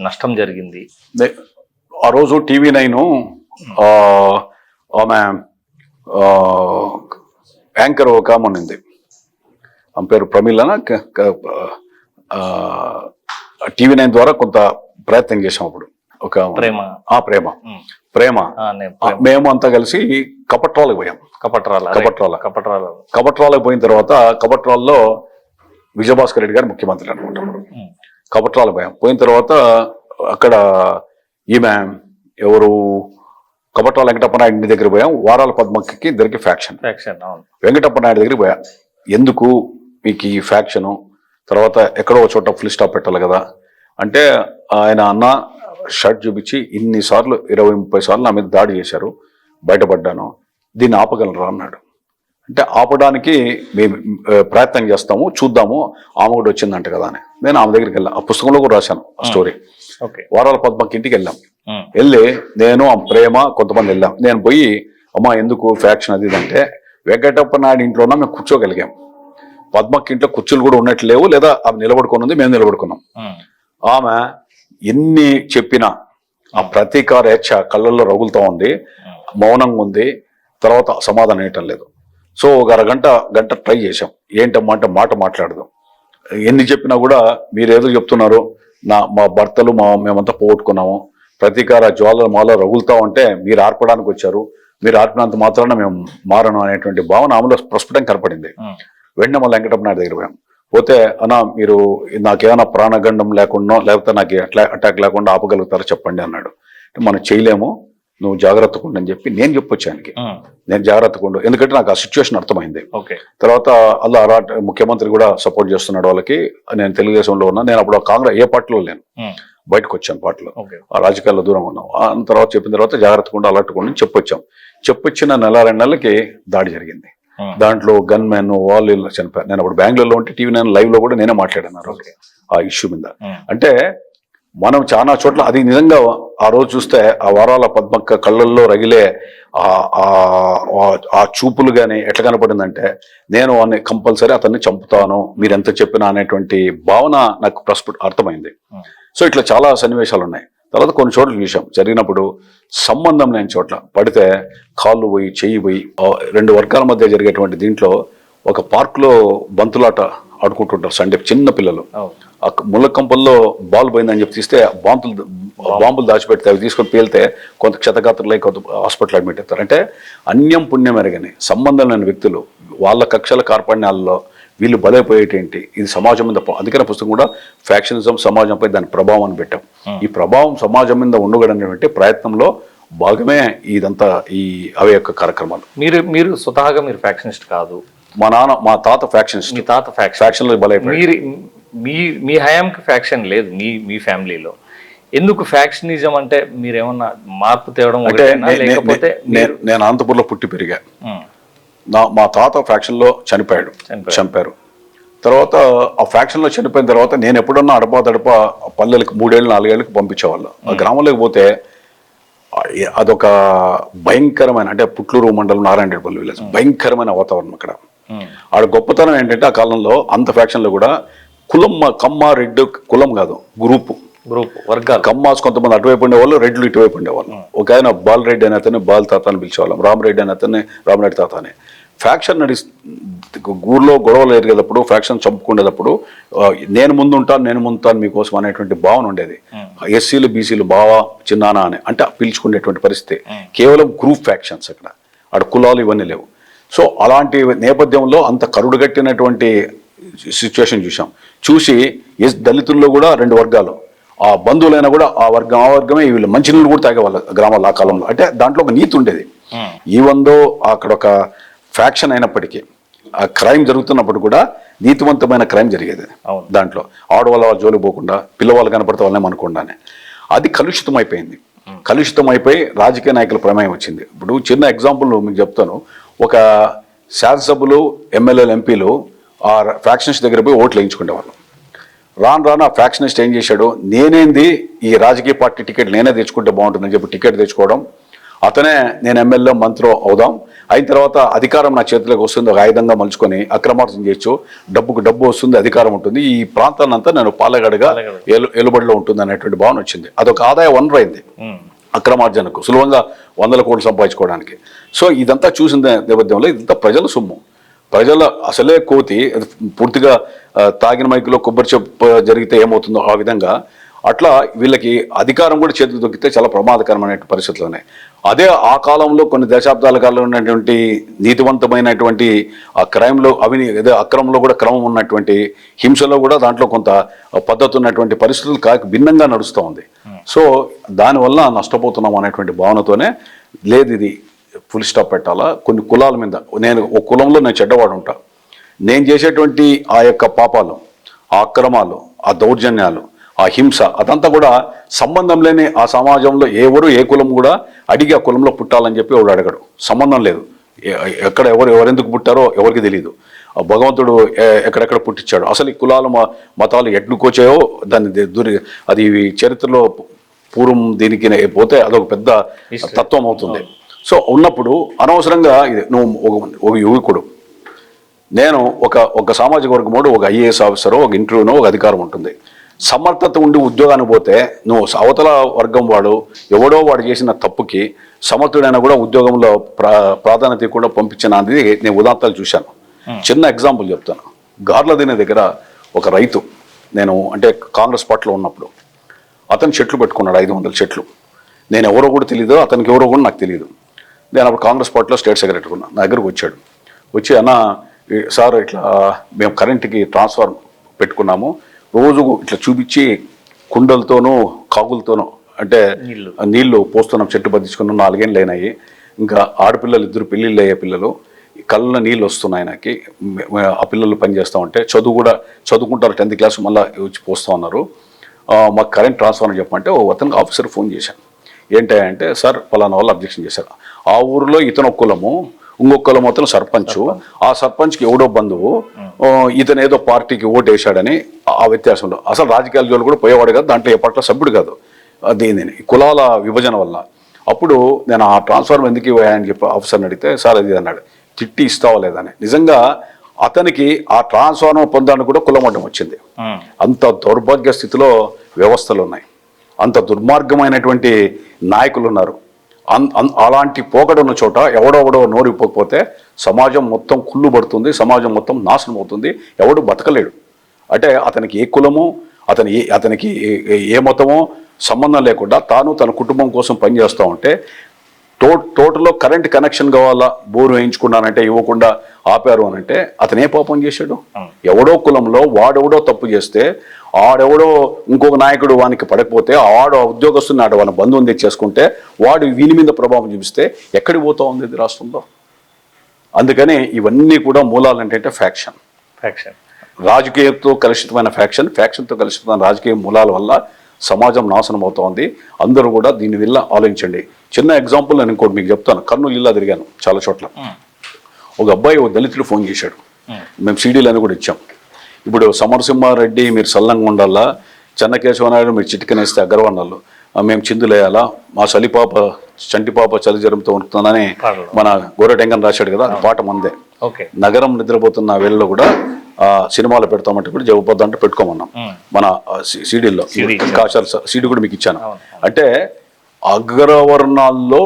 నష్టం జరిగింది? ఆ రోజు TV9 ఆమె యాంకర్ ఒక ఆమె ఉంది, ఆమె పేరు ప్రమీలన. TV9 ద్వారా కొంత ప్రయత్నం చేసాం అప్పుడు. ఒక ప్రేమ మేము అంతా కలిసి కపట్రాలకు పోయాం. కపట్రాలకు పోయిన తర్వాత కపట్రాల్లో విజయభాస్కర్ రెడ్డి గారు ముఖ్యమంత్రి అనుకుంటున్నారు. కపట్రాలకు పోయిన తర్వాత అక్కడ ఈమె ఎవరు కపట్రాల వెంకటప్ప నాయుడు ఇంటి దగ్గర పోయాం. వారాల పద్మకి ఇద్దరికి ఫ్యాక్షన్. వెంకటప్ప నాయుడు దగ్గరికి పోయా, ఎందుకు మీకు ఈ ఫ్యాక్షను, తర్వాత ఎక్కడో ఒక చోట ఫుల్ స్టాప్ పెట్టాలి కదా అంటే, ఆయన అన్న షర్ట్ చూపించి ఇన్నిసార్లు 20-30 సార్లు నా మీద దాడి చేశారు, బయటపడ్డాను, దీన్ని ఆపగలరా అన్నాడు. అంటే ఆపడానికి మేము ప్రయత్నం చేస్తాము, చూద్దాము, ఆమె కూడా వచ్చిందంట కదా అని. నేను ఆమె దగ్గరికి వెళ్ళాను, ఆ పుస్తకంలో కూడా రాశాను ఆ స్టోరీ. వారాల పద్మకి ఇంటికి వెళ్ళాం. వెళ్ళి నేను ఆ ప్రేమ కొంతమంది వెళ్ళాం. నేను పోయి అమ్మ ఎందుకు ఫ్యాక్షన్ అది ఇదంటే, వెంకటప్ప నాయుడు ఇంట్లోనా మేము కూర్చోగలిగాం, పద్మకి ఇంట్లో కుర్చీలు కూడా ఉన్నట్టు లేవు, లేదా ఆమె నిలబడుకుని ఉంది, మేము నిలబడుకున్నాం. ఆమె ఎన్ని చెప్పినా ఆ ప్రతీకార హెచ్చ కళ్ళల్లో రగులుతూ ఉంది, మౌనంగా ఉంది, తర్వాత సమాధానం వేయటం లేదు. సో ఒక గంట ట్రై చేసాం, ఏంటమ్మా అంటే మాట మాట్లాడదాం. ఎన్ని చెప్పినా కూడా మీరు ఏదో చెప్తున్నారు, మా భర్తలు మేమంతా పోగొట్టుకున్నాము, ప్రతీకార జ్వాలలు మాలో రగులుతా ఉంటే మీరు ఆర్పడానికి వచ్చారు, మీరు ఆర్పినంత మాత్రాన మేము మారను అనేటువంటి భావన ఆమెలో ప్రస్ఫుటం కనపడింది. వెంటనే మళ్ళీ వెంకటప్ప నాయుడు దగ్గర పోయాం. పోతే అన్నా మీరు నాకేమైనా ప్రాణగండం లేకుండా, లేకపోతే నాకు అటాక్ లేకుండా ఆపగలుగుతారో చెప్పండి అన్నాడు. మనం చేయలేము, నువ్వు జాగ్రత్తగా ఉండని చెప్పి నేను చెప్పొచ్చానికి. నేను జాగ్రత్తగా ఉండు, ఎందుకంటే నాకు ఆ సిచ్యువేషన్ అర్థమైంది. తర్వాత అలా ముఖ్యమంత్రి కూడా సపోర్ట్ చేస్తున్నాడు వాళ్ళకి. నేను తెలుగుదేశంలో ఉన్నా, నేను అప్పుడు కాంగ్రెస్ ఏ పార్టీలో లేను, బయటకు వచ్చాను పార్టీలో, ఆ రాజకీయాల్లో దూరంగా ఉన్నాం. తర్వాత చెప్పిన తర్వాత జాగ్రత్తగా ఉండి అలర్ట్గా చెప్పొచ్చాం. చెప్పొచ్చిన 1-2 నెలలకి దాడి జరిగింది. దాంట్లో గన్ మ్యాన్ వాళ్ళు చనిపోయారు. నేను అప్పుడు బెంగళూరులో ఉంటే TV9 లైవ్ లో కూడా నేనే మాట్లాడాను ఆ ఇష్యూ మీద. అంటే మనం చాలా చోట్ల అది నిజంగా ఆ రోజు చూస్తే ఆ వారాల పద్మక్క కళ్ళల్లో రగిలే ఆ చూపులు గాని ఎట్లా కనపడిందంటే, నేను కంపల్సరీ అతన్ని చంపుతాను మీరు ఎంత చెప్పినా అనేటువంటి భావన నాకు అర్థమైంది. సో ఇట్లా చాలా సన్నివేశాలు ఉన్నాయి. తర్వాత కొన్ని చోట్ల చూసాం జరిగినప్పుడు సంబంధం లేని చోట్ల పడితే కాళ్ళు పోయి చెయ్యి పోయి 2 వర్గాల మధ్య జరిగేటువంటి దీంట్లో ఒక పార్కులో బంతులాట ఆడుకుంటుంటారు సండే చిన్న పిల్లలు. ఆ ముళ్ళకంపల్లో బాల్ పోయిందని చెప్పి తీస్తే బాంబులు దాచిపెడితే అవి తీసుకొని పేలితే కొంత క్షతగాత్రులై కొంత హాస్పిటల్ అడ్మిట్ అవుతారు. అంటే అన్యం పుణ్యం ఎరగని సంబంధం లేని వ్యక్తులు వాళ్ళ కక్షల కార్పణ్యాల్లో వీళ్ళు బలైపోయేటేంటి, ఇది సమాజం మీద. అందుకనే పుస్తకం కూడా ఫ్యాక్షనిజం సమాజంపై దాని ప్రభావం అని పెట్టాం. ఈ ప్రభావం సమాజం మీద ఉండగలనేటువంటి ప్రయత్నంలో భాగమే ఇదంతా ఈ అవి యొక్క కార్యక్రమాలు. మీరు స్వతహాగా మీరు ఫ్యాక్షనిస్ట్ కాదు, మా తాత ఫ్యాక్షనిస్ట్. మీ తాత ఫ్యాక్షన్ లో బలైపోయాడు. మీ హయాంకి ఫ్యాక్షన్ లేదు మీ ఫ్యామిలీలో. ఎందుకు ఫ్యాక్షనిజం అంటే మీరేమన్నా మార్పు తేవడం అంటే? లేకపోతే నేను అనంతపూర్లో పుట్టి పెరిగా. మా తాత ఫ్యాక్షన్ లో చంపారు. తర్వాత ఆ ఫ్యాక్షన్ లో చనిపోయిన తర్వాత నేను ఎప్పుడన్నా అడప పల్లెలకు 3-4 ఏళ్ళకి పంపించేవాళ్ళు. ఆ గ్రామంలోకి పోతే అదొక భయంకరమైన, అంటే పుట్లూరు మండలం నారాయణపల్లి విలేజ్, భయంకరమైన వాతావరణం అక్కడ. ఆడ గొప్పతనం ఏంటంటే ఆ కాలంలో అంత ఫ్యాక్షన్ లో కూడా కమ్మ రెడ్డి కులం కాదు, గ్రూప్ వర్గాలు. కమ్మాస్ కొంతమంది అటువైపు ఉండేవాళ్ళు, రెడ్లు ఇటువైపు ఉండేవాళ్ళు. ఒక ఆయన బాల్ రెడ్డి అని అతన్ని బాల్ తాత అని పిలిచేవాళ్ళం, రామరెడ్డి అని అతన్ని రామరెడ్డి తాత అని. ఫ్యాక్షన్ ఊర్లో గొడవలు ఎరిగేటప్పుడు, ఫ్యాక్షన్ చంపుకునేటప్పుడు నేను ముందుంటాను మీకోసం అనేటువంటి భావన ఉండేది. ఎస్సీలు బీసీలు బావా చిన్నానా అని అంటే పిలుచుకునేటువంటి పరిస్థితి. కేవలం గ్రూప్ ఫ్యాక్షన్స్ అక్కడ కులాలు ఇవన్నీ లేవు. సో అలాంటి నేపథ్యంలో అంత కరుడుగట్టినటువంటి సిచ్యువేషన్ చూసి దళితుల్లో కూడా 2 వర్గాలు, ఆ బంధువులైనా కూడా ఆ వర్గమే వీళ్ళు మంచినీళ్ళు కూడా తాగేవాళ్ళ గ్రామాల్లో ఆ కాలంలో. అంటే దాంట్లో ఒక నీతి ఉండేది. ఈవెందో అక్కడ ఒక ఫ్యాక్షన్ అయినప్పటికీ, ఆ క్రైమ్ జరుగుతున్నప్పుడు కూడా నీతివంతమైన క్రైమ్ జరిగేది. దాంట్లో ఆడవాళ్ళ జోలికి పోకుండా, పిల్లవాళ్ళు కనపడితే వాళ్ళని అనుకుండానే అది కలుషితం అయిపోయి రాజకీయ నాయకుల ప్రమేయం వచ్చింది. ఇప్పుడు చిన్న ఎగ్జాంపుల్ మీకు చెప్తాను. ఒక శాసనసభ్యులు, ఎమ్మెల్యేలు, ఎంపీలు ఆ ఫ్యాక్షనిస్ట్ దగ్గర పోయి ఓట్లు వేయించుకునేవాళ్ళు. రాను ఆ ఫ్యాక్షనిస్ట్ ఏం చేశాడు, నేనేంది ఈ రాజకీయ పార్టీ టికెట్ నేనే తెచ్చుకుంటే బాగుంటుందని చెప్పి టికెట్ తెచ్చుకోవడం, అతనే నేను ఎమ్మెల్యే మంత్రి అవుదాం, అయిన తర్వాత అధికారం నా చేతిలోకి వస్తుంది, ఒక ఆయుధంగా మలుచుకొని అక్రమార్జన చేయొచ్చు, డబ్బుకు డబ్బు వస్తుంది, అధికారం ఉంటుంది, ఈ ప్రాంతాన్ని అంతా నేను పాలగడగా ఎలుబడిలో ఉంటుంది అనేటువంటి భావన వచ్చింది. అదొక ఆదాయ వనరు అయింది అక్రమార్జనకు, సులభంగా 100 కోట్లు సంపాదించుకోవడానికి. సో ఇదంతా చూసిన నేపథ్యంలో ఇదంతా ప్రజల సొమ్ము, ప్రజల అసలే కోతి, పూర్తిగా తాగిన మైకులో కొబ్బరి చెప్పు జరిగితే ఏమవుతుందో ఆ విధంగా అట్లా వీళ్ళకి అధికారం కూడా చేతులు దొక్కితే చాలా ప్రమాదకరమైన పరిస్థితులు ఉన్నాయి. అదే ఆ కాలంలో కొన్ని దశాబ్దాల కాలంలో ఉన్నటువంటి నీతివంతమైనటువంటి ఆ క్రైమ్లో అదే అక్రమంలో కూడా క్రమం ఉన్నటువంటి హింసలో కూడా దాంట్లో కొంత పద్ధతి ఉన్నటువంటి పరిస్థితులు భిన్నంగా నడుస్తూ ఉంది. సో దానివల్ల నష్టపోతున్నాం అనేటువంటి భావనతోనే లేదు ఇది ఫుల్ స్టాప్ పెట్టాలా. కొన్ని కులాల మీద నేను ఒక కులంలో నేను చెడ్డవాడు ఉంటా, నేను చేసేటువంటి ఆ యొక్క పాపాలు, ఆ అక్రమాలు, ఆ దౌర్జన్యాలు, ఆ హింస అదంతా కూడా సంబంధం లేని ఆ సమాజంలో ఏ కులం కూడా అడిగి ఆ కులంలో పుట్టాలని చెప్పి ఎవడు అడగడు, సంబంధం లేదు. ఎక్కడ ఎవరెందుకు పుట్టారో ఎవరికి తెలియదు. భగవంతుడు ఎక్కడెక్కడ పుట్టించాడు, అసలు ఈ కులాలు మతాలు ఎట్లుకొచ్చాయో దాన్ని అది చరిత్రలో పూర్వం దీనికి పోతే అదొక పెద్ద తత్వం అవుతుంది. సో ఉన్నప్పుడు అనవసరంగా ఇది నువ్వు ఒక యువకుడు, నేను ఒక సామాజిక వర్గమోడు, ఒక ఐఏఎస్ ఆఫీసరో, ఒక ఇంటర్వ్యూనో, ఒక అధికారం ఉంటుంది, సమర్థత ఉండి ఉద్యోగానికి పోతే నువ్వు అవతల వర్గం వాడు ఎవడో వాడు చేసిన తప్పుకి సమర్థుడైనా కూడా ఉద్యోగంలో ప్రాధాన్యత కూడా పంపించినది నేను ఉదాంతాలు చూశాను. చిన్న ఎగ్జాంపుల్ చెప్తాను. గార్లదినే దగ్గర ఒక రైతు, నేను అంటే కాంగ్రెస్ పార్టీలో ఉన్నప్పుడు అతను చెట్లు పెట్టుకున్నాడు, 500 చెట్లు. నేను ఎవరో కూడా తెలియదు, అతనికి ఎవరో కూడా నాకు తెలియదు. నేను అప్పుడు కాంగ్రెస్ పార్టీలో స్టేట్ సెక్రటరీ ఉన్నా. నా దగ్గరకు వచ్చాడు, వచ్చి అన్న సార్ ఇట్లా మేము కరెంటుకి ట్రాన్స్ఫార్మర్ పెట్టుకున్నాము, రోజు ఇట్లా చూపించి కుండలతోనూ కాకులతోనూ అంటే నీళ్లు పోస్తున్నాం, చెట్టు బద్దించుకున్నాం, 4 ఏళ్ళు అయినాయి, ఇంకా ఆడపిల్లలు 2 పెళ్ళిళ్ళు అయ్యే పిల్లలు, కళ్ళ నీళ్ళు వస్తున్నాయి నాకు, ఆ పిల్లలు పనిచేస్తూ ఉంటే చదువుకుంటారు 10th క్లాస్, మళ్ళీ వచ్చి పోస్తూ ఉన్నారు, మాకు కరెంట్ ట్రాన్స్ఫార్మర్ చెప్పమంటే అతనికి ఆఫీసర్ ఫోన్ చేశాను. ఏంటంటే సార్ పలానా వాళ్ళు అబ్జెక్షన్ చేశారు, ఆ ఊరిలో ఇతను ఒక కులము, ఇంకొక కులం అతను సర్పంచ్, ఆ సర్పంచ్కి ఎవడో బంధువు, ఇతను ఏదో పార్టీకి ఓటు వేశాడని ఆ వ్యత్యాసంలో అసలు రాజకీయాల జోలు కూడా పోయేవాడు కాదు, దాంట్లో ఏ పట్ల సభ్యుడు కాదు, దీనిని కులాల విభజన వల్ల. అప్పుడు నేను ఆ ట్రాన్స్ఫార్మర్ ఎందుకు ఇవ్వాయని చెప్పి ఆఫీసర్ని అడిగితే సార్ అది అన్నాడు, తిట్టి ఇస్తావా లేదని. నిజంగా అతనికి ఆ ట్రాన్స్ఫార్మర్ పొందడానికి కూడా కులమడ్డం వచ్చింది. అంత దౌర్భాగ్య స్థితిలో వ్యవస్థలు ఉన్నాయి, అంత దుర్మార్గమైనటువంటి నాయకులు ఉన్నారు. అలాంటి పోకడున్న చోట ఎవడెవడో నోరు ఇప్పకపోతే సమాజం మొత్తం కుళ్ళు పడుతుంది, సమాజం మొత్తం నాశనం అవుతుంది, ఎవడు బతకలేడు. అంటే అతనికి ఏ కులము, అతనికి ఏ మతమో సంబంధం లేకుండా తాను తన కుటుంబం కోసం పనిచేస్తూ ఉంటే తోటలో కరెంట్ కనెక్షన్ కావాలా, బోరు వేయించుకున్నానంటే ఇవ్వకుండా ఆపారు అనంటే అతను ఏ పాపం చేశాడు? ఎవడో కులంలో వాడెవడో తప్పు చేస్తే ఆడెవడో ఇంకొక నాయకుడు వానికి పడకపోతే ఆడు ఉద్యోగస్తుని నాడు వాని బంధువుని తెచ్చేసుకుంటే వాడు వీని మీద ప్రభావం చూపిస్తే ఎక్కడికి పోతా ఉంది ఇది రాష్ట్రంలో? అందుకని ఇవన్నీ కూడా మూలాలు ఏంటంటే ఫ్యాక్షన్, రాజకీయంతో కలుషితమైన ఫ్యాక్షన్తో కలుషితమైన రాజకీయ మూలాల వల్ల సమాజం నాశనం అవుతోంది. అందరూ కూడా దీని వల్ల ఆలోచించండి. చిన్న ఎగ్జాంపుల్ నేను ఇంకోటి మీకు చెప్తాను. కర్నూలు జిల్లా తిరిగాను చాలా చోట్ల. ఒక అబ్బాయి ఒక దళితుడు ఫోన్ చేశాడు, మేము సీడీలని కూడా ఇచ్చాం. ఇప్పుడు సమరసింహారెడ్డి మీరు సల్లంగా ఉండాలా, చెన్నకేశవనాయుడు మీరు చిటికనేస్తే అగ్రవర్ణాలు, మేము చిందులేయాలా, మా చంటిపాప చలి జ్వరంతో ఉంటుందని మన గోరటెంగన్ రాశాడు కదా, అది పాట మందే. నగరం నిద్రపోతున్న వేళలో కూడా సినిమాలు పెడతామంటే కూడా జవబద్దంటే పెట్టుకోమన్నాం మన సీడీల్లో. కాశాల సీడీ కూడా మీకు ఇచ్చాను. అంటే అగ్రవర్ణాల్లో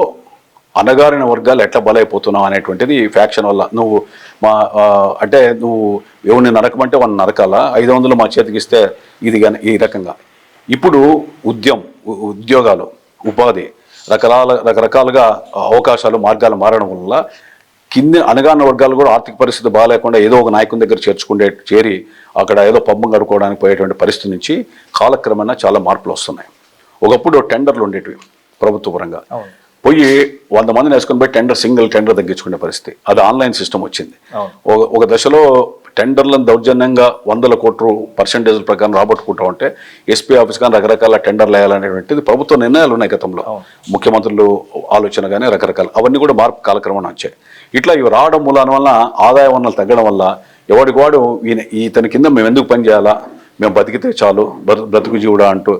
అనగారిన వర్గాలు ఎట్లా బలైపోతున్నావు అనేటువంటిది ఫ్యాక్షన్ వల్ల. నువ్వు అంటే నువ్వు ఎవరిని నరకమంటే వాళ్ళని నరకాలా, 500 మా చేతికి ఇస్తే ఇది కానీ ఈ రకంగా. ఇప్పుడు ఉద్యోగాలు, ఉపాధి, రకరకాలుగా అవకాశాలు, మార్గాలు మారడం వల్ల కింద అనగారిన వర్గాలు కూడా ఆర్థిక పరిస్థితి బాగాలేకుండా ఏదో ఒక నాయకుని దగ్గర చేరి అక్కడ ఏదో పబ్బం గడుకోవడానికి పోయేటువంటి పరిస్థితి నుంచి కాలక్రమేణా చాలా మార్పులు వస్తున్నాయి. ఒకప్పుడు టెండర్లు ఉండేటివి ప్రభుత్వ పరంగా, పోయి 100 మందిని వేసుకొని పోయి సింగిల్ టెండర్ తగ్గించుకునే పరిస్థితి. అది ఆన్లైన్ సిస్టమ్ వచ్చింది. ఒక దశలో టెండర్లను దౌర్జన్యంగా 100 కోట్లు పర్సెంటేజ్ల ప్రకారం రాబట్టుకుంటా ఉంటే ఎస్పీ ఆఫీస్ కానీ రకరకాల టెండర్లు వేయాలనేటువంటిది ప్రభుత్వ నిర్ణయాలు ఉన్నాయి గతంలో, ముఖ్యమంత్రులు ఆలోచన కానీ రకరకాల అవన్నీ కూడా మార్పు కాలక్రమేణా వచ్చాయి. ఇట్లా ఇవి రావడం మూలాన వల్ల ఆదాయ వనరులు తగ్గడం వల్ల ఎవడికి వాడు ఇతని కింద మేము ఎందుకు పని చేయాలా, మేము బతికితే చాలు, బ్రతుకు జీవుడా అంటూ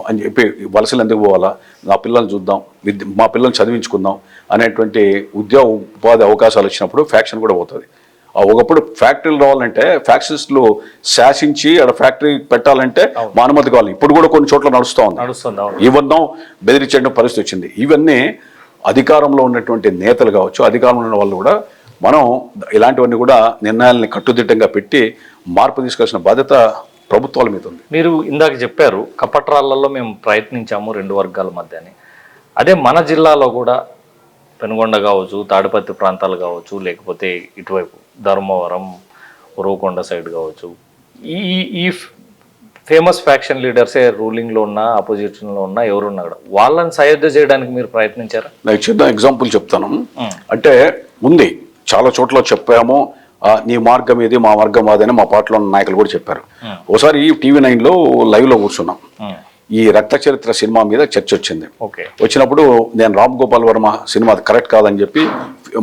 అని చెప్పి వలసలు ఎందుకు పోవాలా, నా పిల్లల్ని చూద్దాం, మా పిల్లల్ని చదివించుకుందాం అనేటువంటి ఉపాధి అవకాశాలు వచ్చినప్పుడు ఫ్యాక్షన్ కూడా పోతుంది. ఒకప్పుడు ఫ్యాక్టరీలు రావాలంటే ఫ్యాక్షనిస్టులు శాసించి అక్కడ ఫ్యాక్టరీ పెట్టాలంటే మా అనుమతి కావాలి. ఇప్పుడు కూడా కొన్ని చోట్ల నడుస్తూ ఉంది. ఇవన్నీ బెదిరించే పరిస్థితి వచ్చింది. ఇవన్నీ అధికారంలో ఉన్నటువంటి నేతలు కావచ్చు, అధికారంలో ఉన్న వాళ్ళు కూడా మనం ఇలాంటివన్నీ కూడా నిర్ణయాలని కట్టుదిట్టంగా పెట్టి మార్పు తీసుకొచ్చిన బాధ్యత ప్రభుత్వాల మీద ఉంది. మీరు ఇందాక చెప్పారు కపట్రాలలో మేము ప్రయత్నించాము 2 వర్గాల మధ్య అని. అదే మన జిల్లాలో కూడా పెనుగొండ కావచ్చు, తాడిపత్రి ప్రాంతాలు కావచ్చు, లేకపోతే ఇటువైపు ధర్మవరం, ఉరవకొండ సైడ్ కావచ్చు, ఈ ఫేమస్ ఫ్యాక్షన్ లీడర్సే రూలింగ్లో ఉన్నా అపోజిషన్లో ఉన్నా ఎవరున్నా కూడా వాళ్ళని సయోధ్య చేయడానికి మీరు ప్రయత్నించారా? నేను చిన్న ఎగ్జాంపుల్ చెప్తాను. అంటే ఉంది చాలా చోట్ల చెప్పాము, నీ మార్గం ఏది మా మార్గం అదని మా పార్టీలో ఉన్న నాయకులు కూడా చెప్పారు. ఒకసారి TV9లో లైవ్లో కూర్చున్నాం. ఈ రక్త చరిత్ర సినిమా మీద చర్చ వచ్చింది. వచ్చినప్పుడు నేను రామ్ గోపాల్ వర్మ సినిమా కరెక్ట్ కాదని చెప్పి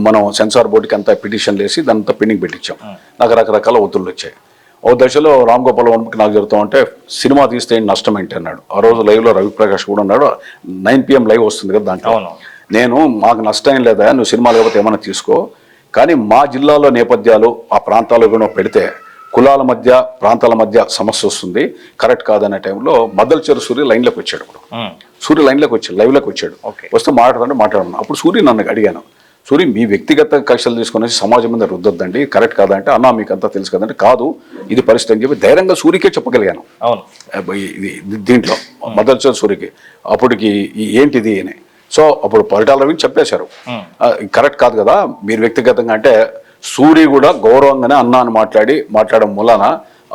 మనం సెన్సార్ బోర్డుకి అంతా పిటిషన్ వేసి దాంతో పెండింగ్ పెట్టించాం. నాకు రకరకాల ఒత్తిళ్ళు వచ్చాయి. ఓ దశలో రామ్ గోపాల్ వర్మకి నాకు చెప్తా ఉంటే సినిమా తీస్తే నష్టం ఏంటి అన్నాడు. ఆ రోజు లైవ్లో రవిప్రకాష్ కూడా ఉన్నాడు. 9 PM లైవ్ వస్తుంది కదా దాంట్లో. నేను మాకు నష్టం ఏం లేదా, నువ్వు సినిమా లేకపోతే ఏమైనా తీసుకో, కానీ మా జిల్లాలో నేపథ్యాలు ఆ ప్రాంతాల్లో కూడా పెడితే కులాల మధ్య ప్రాంతాల మధ్య సమస్య వస్తుంది, కరెక్ట్ కాదనే టైంలో మద్దలచేరు సూర్య లైన్లోకి వచ్చాడు. సూర్య లైన్లోకి వచ్చాడు, లైవ్లోకి వచ్చాడు. వస్తే మాట్లాడమన్నా. అప్పుడు సూర్య నన్ను అడిగాను, సూర్య మీ వ్యక్తిగత కక్షలు తీసుకుని సమాజం మీద రుద్దొద్దండి, కరెక్ట్ కాదంటే అన్నా మీకు అంతా తెలుసు కదంటే కాదు ఇది పరిస్థితి అని చెప్పి ధైర్యంగా సూర్యకే చెప్పగలిగాను. ఇది దీంట్లో మద్దలచేరు సూర్యకి అప్పటికి ఏంటిది అని. సో అప్పుడు పరిటాల రవి చెప్పేశారు కరెక్ట్ కాదు కదా మీరు వ్యక్తిగతంగా అంటే. సూర్య కూడా గౌరవంగానే అన్నా అని మాట్లాడడం మూలాన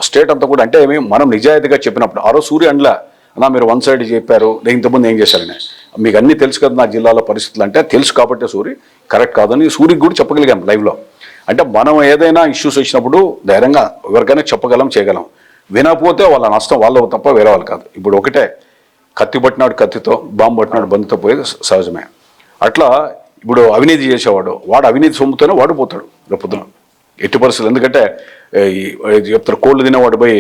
స్టేట్ అంతా కూడా అంటే మనం నిజాయితీగా చెప్పినప్పుడు ఆ రోజు సూర్య అండ్లా అన్నా మీరు వన్ సైడ్ చెప్పారు, నేను ఇంతకుముందు ఏం చేశారని మీకు అన్నీ తెలుసు కదా నా జిల్లాలో పరిస్థితులు అంటే తెలుసు కాబట్టి సూర్య కరెక్ట్ కాదని సూర్యకి కూడా చెప్పగలిగాం లైవ్లో. అంటే మనం ఏదైనా ఇష్యూస్ వచ్చినప్పుడు ధైర్యంగా ఎవరికైనా చెప్పగలం, చేయగలం. వినకపోతే వాళ్ళ నష్టం వాళ్ళు తప్ప వేరే వాళ్ళు కాదు. ఇప్పుడు ఒకటే, కత్తి పట్టినాడు కత్తితో, బాంబు పట్టినాడు బంధుతో పోయేది సహజమే. అట్లా ఇప్పుడు అవినీతి చేసేవాడు వాడు అవినీతి సొమ్ముతోనే వాడు పోతాడు రేపొద్దున ఎట్టి పరిస్థితులు. ఎందుకంటే చెప్తారు కోళ్ళు తినేవాడు పోయి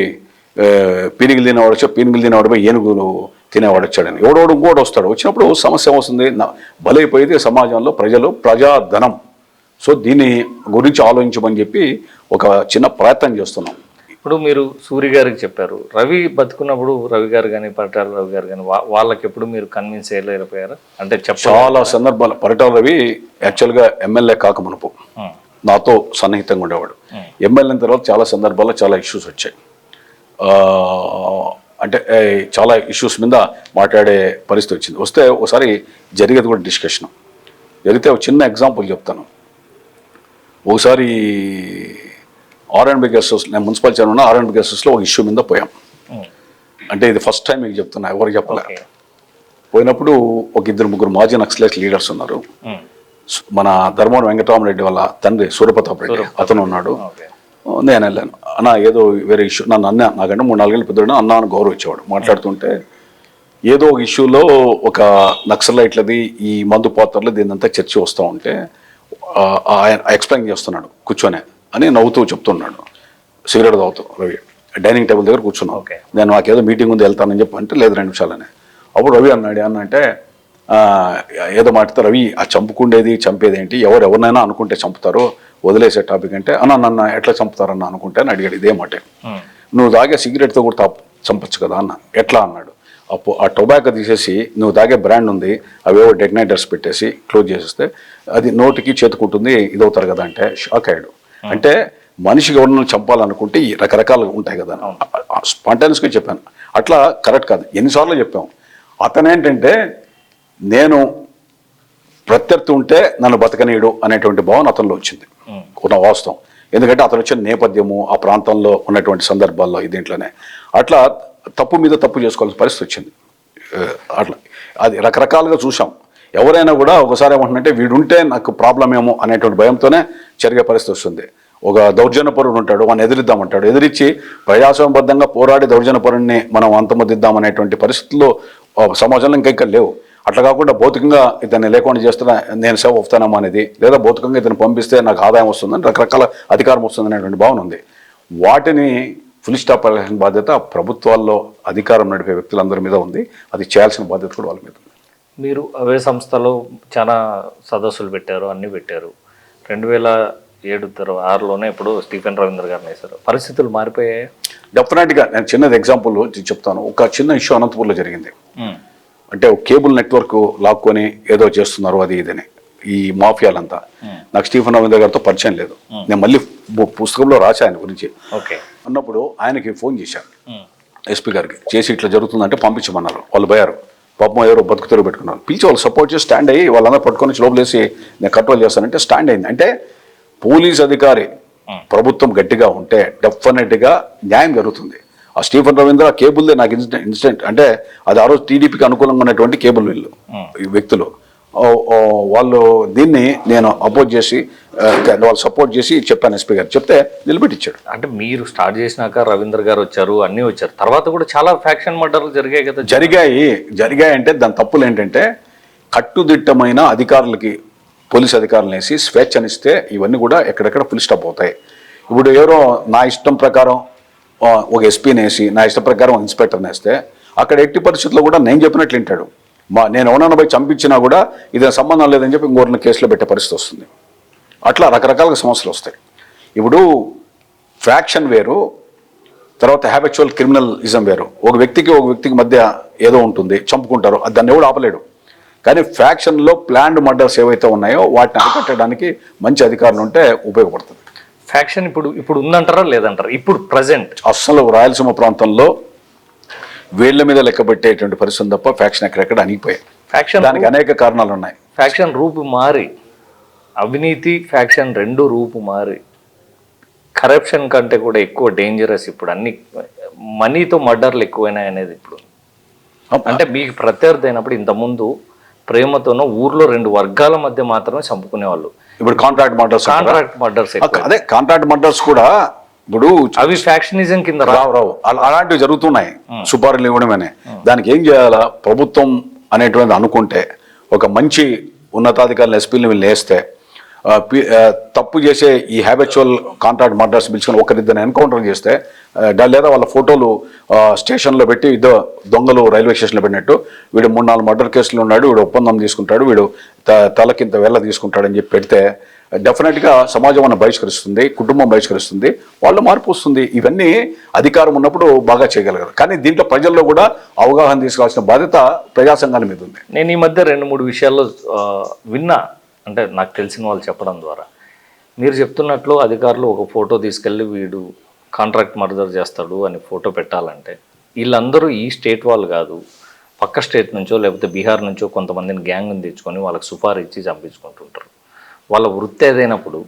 పీనిగిలు తినేవాడు వచ్చా, పీనిగిలు తినేవాడు పోయి ఏనుగులు తినేవాడు వచ్చాడని. ఎవడోడు ఇంకోటి వస్తాడు. వచ్చినప్పుడు సమస్య వస్తుంది, బలైపోయేది సమాజంలో ప్రజలు, ప్రజాధనం. సో దీని గురించి ఆలోచించమని చెప్పి ఒక చిన్న ప్రయత్నం చేస్తున్నాం. ఇప్పుడు మీరు సూర్య గారికి చెప్పారు, రవి బతుకున్నప్పుడు రవి గారు కానీ పరిటాల రవి గారు కానీ వాళ్ళకి ఎప్పుడు మీరు కన్విన్స్ చేయలేకపోయారు? అంటే చాలా సందర్భాలు పరిటాల రవి యాక్చువల్గా ఎమ్మెల్యే కాకమునుపు నాతో సన్నిహితంగా ఉండేవాడు. ఎమ్మెల్యే తర్వాత చాలా సందర్భాల్లో చాలా ఇష్యూస్ వచ్చాయి. అంటే చాలా ఇష్యూస్ మీద మాట్లాడే పరిస్థితి వచ్చింది. వస్తే ఒకసారి జరిగేది కూడా డిస్కషన్ జరిగితే ఒక చిన్న ఎగ్జాంపుల్ చెప్తాను. ఒకసారి R&B గెస్ట్ హౌస్, నేను మున్సిపల్ చైర్మన్ R&B గెస్ట్ హౌస్లో ఒక ఇష్యూ మీద పోయాం. అంటే ఇది ఫస్ట్ టైం మీకు చెప్తున్నా, ఎవరికి చెప్పలే. పోయినప్పుడు ఒక 2-3 మాజీ నక్సలైట్ లీడర్స్ ఉన్నారు. మన ధర్మవరం వెంకటరామరెడ్డి వాళ్ళ తండ్రి సూర్యప్రతాప్ రెడ్డి అతను ఉన్నాడు. నేను వెళ్ళాను. అన్న ఏదో వేరే ఇష్యూ, నన్ను అన్న నాకంటే 3-4 ఏళ్ళు పెద్దవాడు అన్న అని గౌరవించేవాడు. మాట్లాడుతుంటే ఏదో ఒక ఇష్యూలో ఒక నక్సలైట్లది ఈ మందు పాత్రలు దీనంతా చర్చ వస్తూ ఉంటే ఆయన ఎక్స్ప్లెయిన్ చేస్తున్నాడు కూర్చొని అని నవ్వుతూ చెప్తున్నాడు. సిగరెట్ తాగుతూ రవి డైనింగ్ టేబుల్ దగ్గర కూర్చున్నావు. నేను నాకేదో మీటింగ్ ఉంది వెళ్తానని చెప్పి అంటే లేదు 2 నిమిషాలని. అప్పుడు రవి అన్నాడు అన్నంటే ఏదో మాట్లాడితే రవి ఆ చంపుకుండేది చంపేది ఏంటి, ఎవరినైనా అనుకుంటే చంపుతారు, వదిలేసే టాపిక్ అంటే అన్న నన్ను ఎట్లా చంపుతారన్న అనుకుంటే అని అడిగాడు. ఇదే మాట, నువ్వు తాగే సిగరెట్తో కూడా చంపచ్చు కదా అన్న. ఎట్లా అన్నాడు. అప్పుడు ఆ టొబాకో తీసేసి నువ్వు తాగే బ్రాండ్ ఉంది అవేవో డెటనేటర్స్ పెట్టేసి క్లోజ్ చేసేస్తే అది నోటికి చేతుకుంటుంది ఇదవుతారు కదా అంటే షాక్ అయ్యాడు. అంటే మనిషికి ఎవరినైనా చంపాలనుకుంటే రకరకాలు ఉంటాయి కదా. స్పాంటేనియస్గా చెప్పాను అట్లా కరెక్ట్ కాదు, ఎన్నిసార్లు చెప్పాం. అతనేంటంటే నేను ప్రత్యర్థి ఉంటే నన్ను బతకనీయుడు అనేటువంటి భావన అతనిలో వచ్చింది, ఉన్న వాస్తవం. ఎందుకంటే అతను వచ్చిన నేపథ్యము ఆ ప్రాంతంలో ఉన్నటువంటి సందర్భాల్లో దీంట్లోనే అట్లా తప్పు మీద తప్పు చేసుకోవాల్సిన పరిస్థితి వచ్చింది. అట్లా అది రకరకాలుగా చూసాం. ఎవరైనా కూడా ఒకసారి ఏమంటుందంటే వీడుంటే నాకు ప్రాబ్లం ఏమో అనేటువంటి భయంతోనే జరిగే పరిస్థితి వస్తుంది. ఒక దౌర్జన్యపరుడు ఉంటాడు, వాడిని ఎదిరిద్దామంటాడు, ఎదిరించి ప్రజాస్వామ్యబద్ధంగా పోరాడి దౌర్జన్యపరుడిని మనం అంతమొద్దిద్దామనేటువంటి పరిస్థితుల్లో సమాజంలో ఇంకా లేవు. అట్లా కాకుండా భౌతికంగా ఇతన్ని లేకుండా చేస్తున్నా నేను సేవ అవుతానమ్మా అనేది, లేదా భౌతికంగా ఇతను పంపిస్తే నాకు ఆదాయం వస్తుందని రకరకాల అధికారం వస్తుంది అనేటువంటి భావన ఉంది. వాటిని ఫుల్ స్టాప్ పడాల్సిన బాధ్యత ప్రభుత్వాల్లో అధికారం నడిపే వ్యక్తులందరి మీద ఉంది. అది చేయాల్సిన బాధ్యత కూడా వాళ్ళ మీద ఉంది. మీరు అవే సంస్థలో చాలా సదస్సులు పెట్టారు, అన్నీ పెట్టారు. 2007 6లోనే ఇప్పుడు స్టీఫెన్ రవీంద్ర గారిని వేశారు. పరిస్థితులు మారిపోయాయి. డెఫినెట్గా నేను చిన్నది ఎగ్జాంపుల్ చెప్తాను. ఒక చిన్న ఇష్యూ అనంతపూర్లో జరిగింది. అంటే ఒక కేబుల్ నెట్వర్క్ లాక్కొని ఏదో చేస్తున్నారు అది ఇదని ఈ మాఫియాలంతా. నాకు స్టీఫెన్ రవీంద్ర గారితో పరిచయం లేదు. నేను మళ్ళీ పుస్తకంలో రాశా ఆయన గురించి. అన్నప్పుడు ఆయనకి ఫోన్ చేశాను, ఎస్పీ గారికి చేసి ఇట్లా జరుగుతుందంటే పంపించమన్నారు. వాళ్ళు పోయారు. పాపం ఎవరో బతుకుతారు పెట్టుకున్నారు. పిలిచి వాళ్ళు సపోర్ట్ చేసి స్టాండ్ అయ్యి వాళ్ళందరూ పట్టుకొని లోపలేసి నేను కంట్రోల్ చేస్తానంటే స్టాండ్ అయింది. అంటే పోలీస్ అధికారి ప్రభుత్వం గట్టిగా ఉంటే డెఫినెట్గా న్యాయం జరుగుతుంది. ఆ స్టీఫెన్ రవీంద్ర కేబుల్దే నాకు ఇన్సిడెంట్ అంటే అది ఆ రోజు టీడీపీకి అనుకూలంగా ఉన్నటువంటి కేబుల్ వీళ్ళు ఈ వ్యక్తులు వాళ్ళు దీన్ని నేను అపోజ్ చేసి వాళ్ళు సపోర్ట్ చేసి చెప్పాను ఎస్పీ గారు. చెప్తే నిలబెట్టించాడు. అంటే మీరు స్టార్ట్ చేసినాక రవీంద్ర గారు వచ్చారు, అన్నీ వచ్చారు. తర్వాత కూడా చాలా ఫ్యాక్షన్ మర్డర్లు జరిగాయి కదా. జరిగాయి అంటే దాని తప్పులు ఏంటంటే కట్టుదిట్టమైన అధికారులకి పోలీస్ అధికారులను వేసి స్వేచ్ఛనిస్తే ఇవన్నీ కూడా ఎక్కడెక్కడ ఫుల్ స్టాప్ అవుతాయి. ఇప్పుడు ఎవరో నా ఇష్టం ప్రకారం ఒక ఎస్పీని వేసి నా ఇష్టం ప్రకారం ఇన్స్పెక్టర్ని వేస్తే అక్కడ ఎట్టి పరిస్థితుల్లో కూడా నేను చెప్పినట్లు వింటాడు. నేను ఎవరైనా పోయి చంపించినా కూడా ఇది సంబంధం లేదని చెప్పి ఇంకోరిని కేసులో పెట్టే పరిస్థితి వస్తుంది. అట్లా రకరకాల సమస్యలు వస్తాయి. ఇప్పుడు ఫ్యాక్షన్ వేరు, తర్వాత హ్యాబిచువల్ క్రిమినలిజం వేరు. ఒక వ్యక్తికి మధ్య ఏదో ఉంటుంది, చంపుకుంటారు, అది దాన్ని ఎవడు ఆపలేడు. కానీ ఫ్యాక్షన్లో ప్లాన్డ్ మర్డర్స్ ఏవైతే ఉన్నాయో వాటిని అరికట్టడానికి మంచి అధికారులు ఉంటే ఉపయోగపడుతుంది. ఫ్యాక్షన్ ఇప్పుడు ఉందంటారా లేదంటారా? ఇప్పుడు ప్రజెంట్ అస్సలు రాయలసీమ ప్రాంతంలో వేళ్ల మీద లెక్క పెట్టేటువంటి పరిస్థితి తప్ప ఫ్యాక్షన్ ఎక్కడెక్కడ అణిగిపోయాయి. దానికి అనేక కారణాలు ఉన్నాయి. ఫ్యాక్షన్ రూపు మారి, అవినీతి ఫ్యాక్షన్ రెండు రూపు మారి కరప్షన్ కంటే కూడా ఎక్కువ డేంజరస్ ఇప్పుడు. అన్ని మనీతో మర్డర్లు ఎక్కువైనాయి అనేది ఇప్పుడు. అంటే మీకు ప్రత్యర్థి అయినప్పుడు ఇంతకుముందు ప్రేమతోనో ఊర్లో 2 వర్గాల మధ్య మాత్రమే చంపుకునేవాళ్ళు. ఇప్పుడు కాంట్రాక్ట్ మర్డర్స్ అదే కాంట్రాక్ట్ మర్డర్స్ కూడా ఇప్పుడు అవి ఫ్యాక్షనిజం కింద రావు అలాంటివి జరుగుతున్నాయి. సుపారీలు ఇవ్వడమనే దానికి ఏం చేయాలా ప్రభుత్వం అనేటువంటిది అనుకుంటే ఒక మంచి ఉన్నతాధికారులు ఎస్పీలు వీళ్ళు వేస్తే తప్పు చేసే ఈ హ్యాబిచువల్ కాంట్రాక్ట్ మర్డర్స్ పిలుచుకొని ఒకరిద్దరిని ఎన్కౌంటర్ చేస్తే లేదా వాళ్ళ ఫోటోలు స్టేషన్లో పెట్టి ఇదో దొంగలు రైల్వే స్టేషన్లో పెట్టినట్టు వీడు 3-4 మర్డర్ కేసులు ఉన్నాడు, వీడు ఒప్పందం తీసుకుంటాడు, వీడు తలకింత వేళ్ళ తీసుకుంటాడని చెప్పి పెడితే డెఫినెట్గా సమాజం అన్న బహిష్కరిస్తుంది, కుటుంబం బహిష్కరిస్తుంది, వాళ్ళు మార్పు వస్తుంది. ఇవన్నీ అధికారం ఉన్నప్పుడు బాగా చేయగలగారు. కానీ దీంట్లో ప్రజల్లో కూడా అవగాహన తీసుకోవాల్సిన బాధ్యత ప్రజా సంఘాల మీద ఉంది. నేను ఈ మధ్య 2-3 విషయాల్లో విన్నా, అంటే నాకు తెలిసిన వాళ్ళు చెప్పడం ద్వారా. మీరు చెప్తున్నట్లు అధికారులు ఒక ఫోటో తీసుకెళ్ళి వీడు కాంట్రాక్ట్ మర్డర్ చేస్తాడు అని ఫోటో పెట్టాలంటే వీళ్ళందరూ ఈ స్టేట్ వాళ్ళు కాదు, పక్క స్టేట్ నుంచో లేకపోతే బీహార్ నుంచో కొంతమందిని గ్యాంగ్ని తెచ్చుకొని వాళ్ళకి సుపారీ ఇచ్చి చంపించుకుంటుంటారు. వాళ్ళ వృత్తి ఏదైనప్పుడు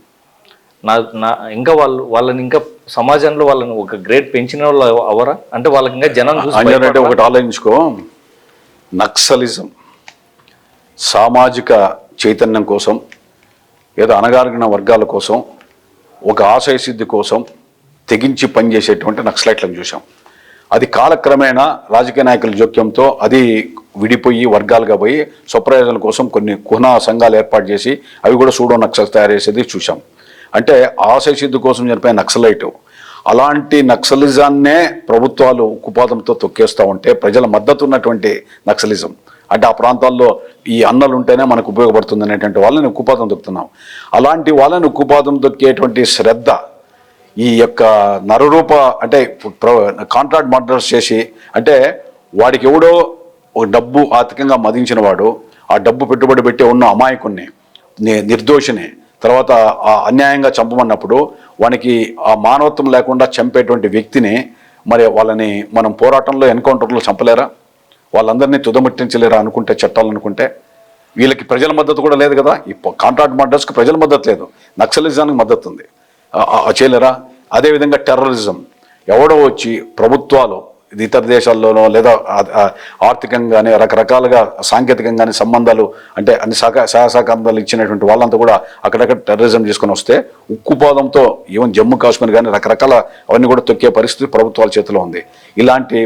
ఇంకా వాళ్ళని ఇంకా సమాజంలో వాళ్ళని ఒక గ్రేడ్ పెంచిన వాళ్ళు అవరా? అంటే వాళ్ళకి ఇంకా జనం చూసి ఒకటి ఆలోచించుకో, నక్సలిజం సామాజిక చైతన్యం కోసం ఏదో అణగారిన వర్గాల కోసం ఒక ఆశయ సిద్ధి కోసం తెగించి పనిచేసేటువంటి నక్సలైట్లను చూసాం. అది కాలక్రమేణా రాజకీయ నాయకుల జోక్యంతో అది విడిపోయి వర్గాలుగా పోయి స్వప్రయోజనాల కోసం కొన్ని కుహనా సంఘాలు ఏర్పాటు చేసి అవి కూడా సూడో నక్సల్ తయారు చేసేది చూసాం. అంటే ఆశయ సిద్ధి కోసం చనిపోయిన నక్సలైట్ అలాంటి నక్సలిజాన్నే ప్రభుత్వాలు ఉక్కుపాదంతో తొక్కేస్తూ ఉంటే ప్రజల మద్దతు ఉన్నటువంటి నక్సలిజం అంటే ఆ ప్రాంతాల్లో ఈ అన్నలు ఉంటేనే మనకు ఉపయోగపడుతుంది అనేటువంటి వాళ్ళని ఉక్కుపాదం తొక్కుతున్నాం. అలాంటి వాళ్ళని ఉక్కుపాదం తొక్కేటువంటి శ్రద్ధ ఈ యొక్క నరరూప అంటే కాంట్రాక్ట్ మర్డర్స్ చేసి అంటే వాడికి ఎవడో ఒక డబ్బు ఆర్థికంగా మదించిన వాడు ఆ డబ్బు పెట్టుబడి పెట్టి ఉన్న అమాయకుణ్ణి నిర్దోషిని తర్వాత అన్యాయంగా చంపమన్నప్పుడు వానికి ఆ మానవత్వం లేకుండా చంపేటువంటి వ్యక్తిని మరి వాళ్ళని మనం పోరాటంలో ఎన్కౌంటర్లో చంపలేరా? వాళ్ళందరినీ తుదముట్టించలేరా అనుకుంటే చట్టాలు అనుకుంటే? వీళ్ళకి ప్రజల మద్దతు కూడా లేదు కదా. ఈ కాంట్రాక్ట్ మర్డర్స్కి ప్రజల మద్దతు లేదు, నక్సలిజానికి మద్దతు ఉంది, చేయలేరా? అదేవిధంగా టెర్రరిజం ఎవడో వచ్చి ప్రభుత్వాలు ఇతర దేశాల్లోనో లేదా ఆర్థికంగానే రకరకాలుగా సాంకేతికంగానే సంబంధాలు అంటే అన్ని సహకారాలు ఇచ్చినటువంటి వాళ్ళంతా కూడా అక్కడక్కడ టెర్రరిజం చేసుకొని వస్తే ఉక్కుపాదంతో ఈవెన్ జమ్మూ కాశ్మీర్ కానీ రకరకాల అవన్నీ కూడా తొక్కే పరిస్థితి ప్రభుత్వాల చేతిలో ఉంది. ఇలాంటి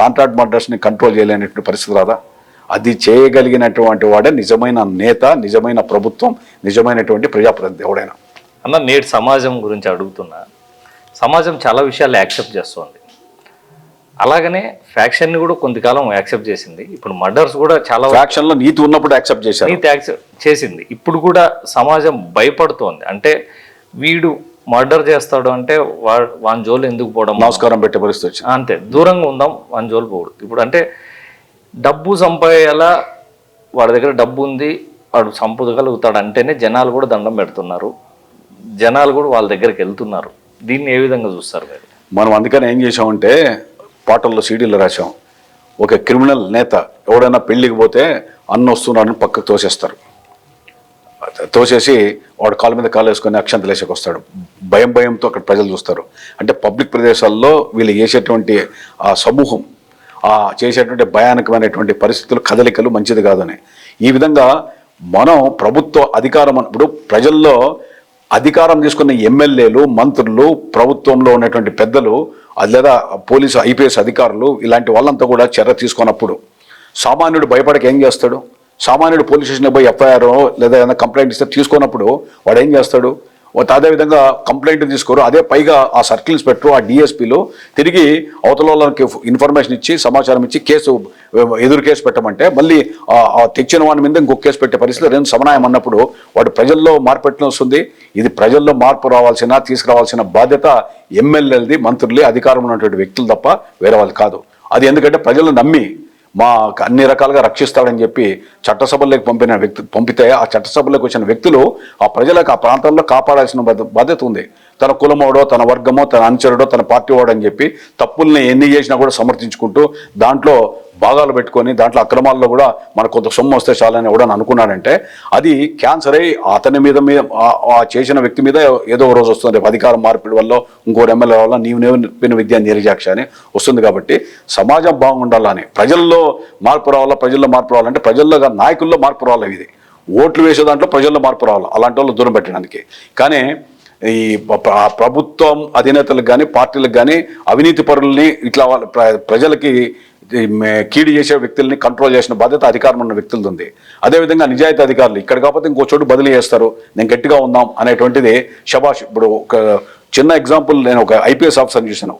కాంట్రాక్ట్ మర్డర్స్ని కంట్రోల్ చేయలేనటువంటి పరిస్థితి రాదా? అది చేయగలిగినటువంటి వాడే నిజమైన నేత, నిజమైన ప్రభుత్వం, నిజమైనటువంటి ప్రజాప్రతినిధి ఎవడైనా. అన్న నేటి సమాజం గురించి అడుగుతున్నా, సమాజం చాలా విషయాలు యాక్సెప్ట్ చేస్తుంది. అలాగనే ఫ్యాక్షన్ని కూడా కొంతకాలం యాక్సెప్ట్ చేసింది. ఇప్పుడు మర్డర్స్ కూడా చాలా ఫ్యాక్షన్ లో నీతి ఉన్నప్పుడు యాక్సెప్ట్ చేశారు, నీతి యాక్సెప్ట్ చేసింది. ఇప్పుడు కూడా సమాజం భయపడుతోంది. అంటే వీడు మర్డర్ చేస్తాడు అంటే వాని జోలు ఎందుకు పోవడం, నమస్కారం పెట్టే పరిస్థితి వచ్చింది. అంతే, దూరంగా ఉందాం, వాని జోలు పోకూడదు. ఇప్పుడు అంటే డబ్బు సంపాదేలా, వాడి దగ్గర డబ్బు ఉంది, వాడు సంపదగలుగుతాడు అంటేనే జనాలు కూడా దండం పెడుతున్నారు, జనాలు కూడా వాళ్ళ దగ్గరికి వెళ్తున్నారు. దీన్ని ఏ విధంగా చూస్తారు మీరు? మనం అందుకని ఏం చేసామంటే పాటల్లో సీడీలు రాసాం. ఒక క్రిమినల్ నేత ఎవడైనా పెళ్లికి పోతే అన్న వస్తున్నాడని పక్కకు తోసేస్తారు, తోసేసి వాడు కాళ్ళ మీద కాలు వేసుకొని అక్షంతలు వేసేకి వస్తాడు. భయంతో అక్కడ ప్రజలు చూస్తారు. అంటే పబ్లిక్ ప్రదేశాల్లో వీళ్ళు చేసేటువంటి ఆ సమూహం, ఆ చేసేటువంటి భయానకమైనటువంటి పరిస్థితులు, కదలికలు మంచిది కాదని. ఈ విధంగా మనం ప్రభుత్వ అధికారం ఇప్పుడు ప్రజల్లో అధికారం తీసుకున్న ఎమ్మెల్యేలు, మంత్రులు, ప్రభుత్వంలో ఉన్నటువంటి పెద్దలు, లేదా పోలీసు ఐపీఎస్ అధికారులు, ఇలాంటి వాళ్ళంతా కూడా చర్య తీసుకున్నప్పుడు సామాన్యుడు భయపడక ఏం చేస్తాడు? సామాన్యుడు పోలీస్ స్టేషన్కి పోయి ఎఫ్ఐఆర్ లేదా ఏదైనా కంప్లైంట్ ఇస్తే తీసుకున్నప్పుడు వాడు ఏం చేస్తాడు? అదేవిధంగా కంప్లైంట్ తీసుకోరు. అదే పైగా ఆ సర్కిల్ ఇన్స్పెక్టర్, ఆ డిఎస్పీలు తిరిగి అవతల వాళ్ళకి ఇన్ఫర్మేషన్ ఇచ్చి, సమాచారం ఇచ్చి ఎదురు కేసు పెట్టమంటే మళ్ళీ తెచ్చిన వాడి మీద ఇంకొక కేసు పెట్టే పరిస్థితి రెండు సమన్వయం అన్నప్పుడు వాడు ప్రజల్లో మార్పు ఎట్లా వస్తుంది? ఇది ప్రజల్లో మార్పు తీసుకురావాల్సిన బాధ్యత ఎమ్మెల్యేలది, మంత్రులది, అధికారంలో ఉన్నటువంటి వ్యక్తులు తప్ప వేరే వాళ్ళు కాదు. అది ఎందుకంటే ప్రజలు నమ్మి మా అన్ని రకాలుగా రక్షిస్తాడని చెప్పి చట్టసభల్లోకి పంపితే ఆ చట్టసభల్లోకి వచ్చిన వ్యక్తులు ఆ ప్రజలకు ఆ ప్రాంతాల్లో కాపాడాల్సిన బాధ్యత ఉంది. తన కులమోడో, తన వర్గమో, తన అనుచరుడో, తన పార్టీ వాడో అని చెప్పి తప్పుల్ని ఎన్ని చేసినా కూడా సమర్థించుకుంటూ దాంట్లో భాగాలు పెట్టుకొని దాంట్లో అక్రమాల్లో కూడా మనకు కొంత సొమ్ము వస్తే చాలని ఎవడని అనుకున్నాడంటే అది క్యాన్సర్ అయ్యి అతని మీద ఆ చేసిన వ్యక్తి మీద ఏదో ఒక రోజు వస్తుంది. అధికారం మార్పిడి వల్ల, ఇంకోటి ఎమ్మెల్యే వల్ల, నీవు నేర్పిన విద్య నీరజాక్ష అని వస్తుంది. కాబట్టి సమాజం బాగుండాలని, ప్రజల్లో మార్పు రావాలంటే ప్రజల్లో నాయకుల్లో మార్పు రావాలి. ఇది ఓట్లు వేసే దాంట్లో ప్రజల్లో మార్పు రావాలి, అలాంటి వాళ్ళు దూరం పెట్టడానికి. కానీ ఈ ప్రభుత్వం అధినేతలకు కానీ పార్టీలకు కానీ అవినీతి పరుల్ని ఇట్లా ప్రజలకి కీడు చేసే వ్యక్తుల్ని కంట్రోల్ చేసిన బాధ్యత అధికారం ఉన్న వ్యక్తులది ఉంది. అదేవిధంగా నిజాయితీ అధికారులు ఇక్కడ కాకపోతే ఇంకో చోటు బదిలీ చేస్తారు, నేను గట్టిగా ఉందాం అనేటువంటిది శబాష్. ఇప్పుడు ఒక చిన్న ఎగ్జాంపుల్, నేను ఒక ఐపీఎస్ ఆఫీసర్ని చూశాను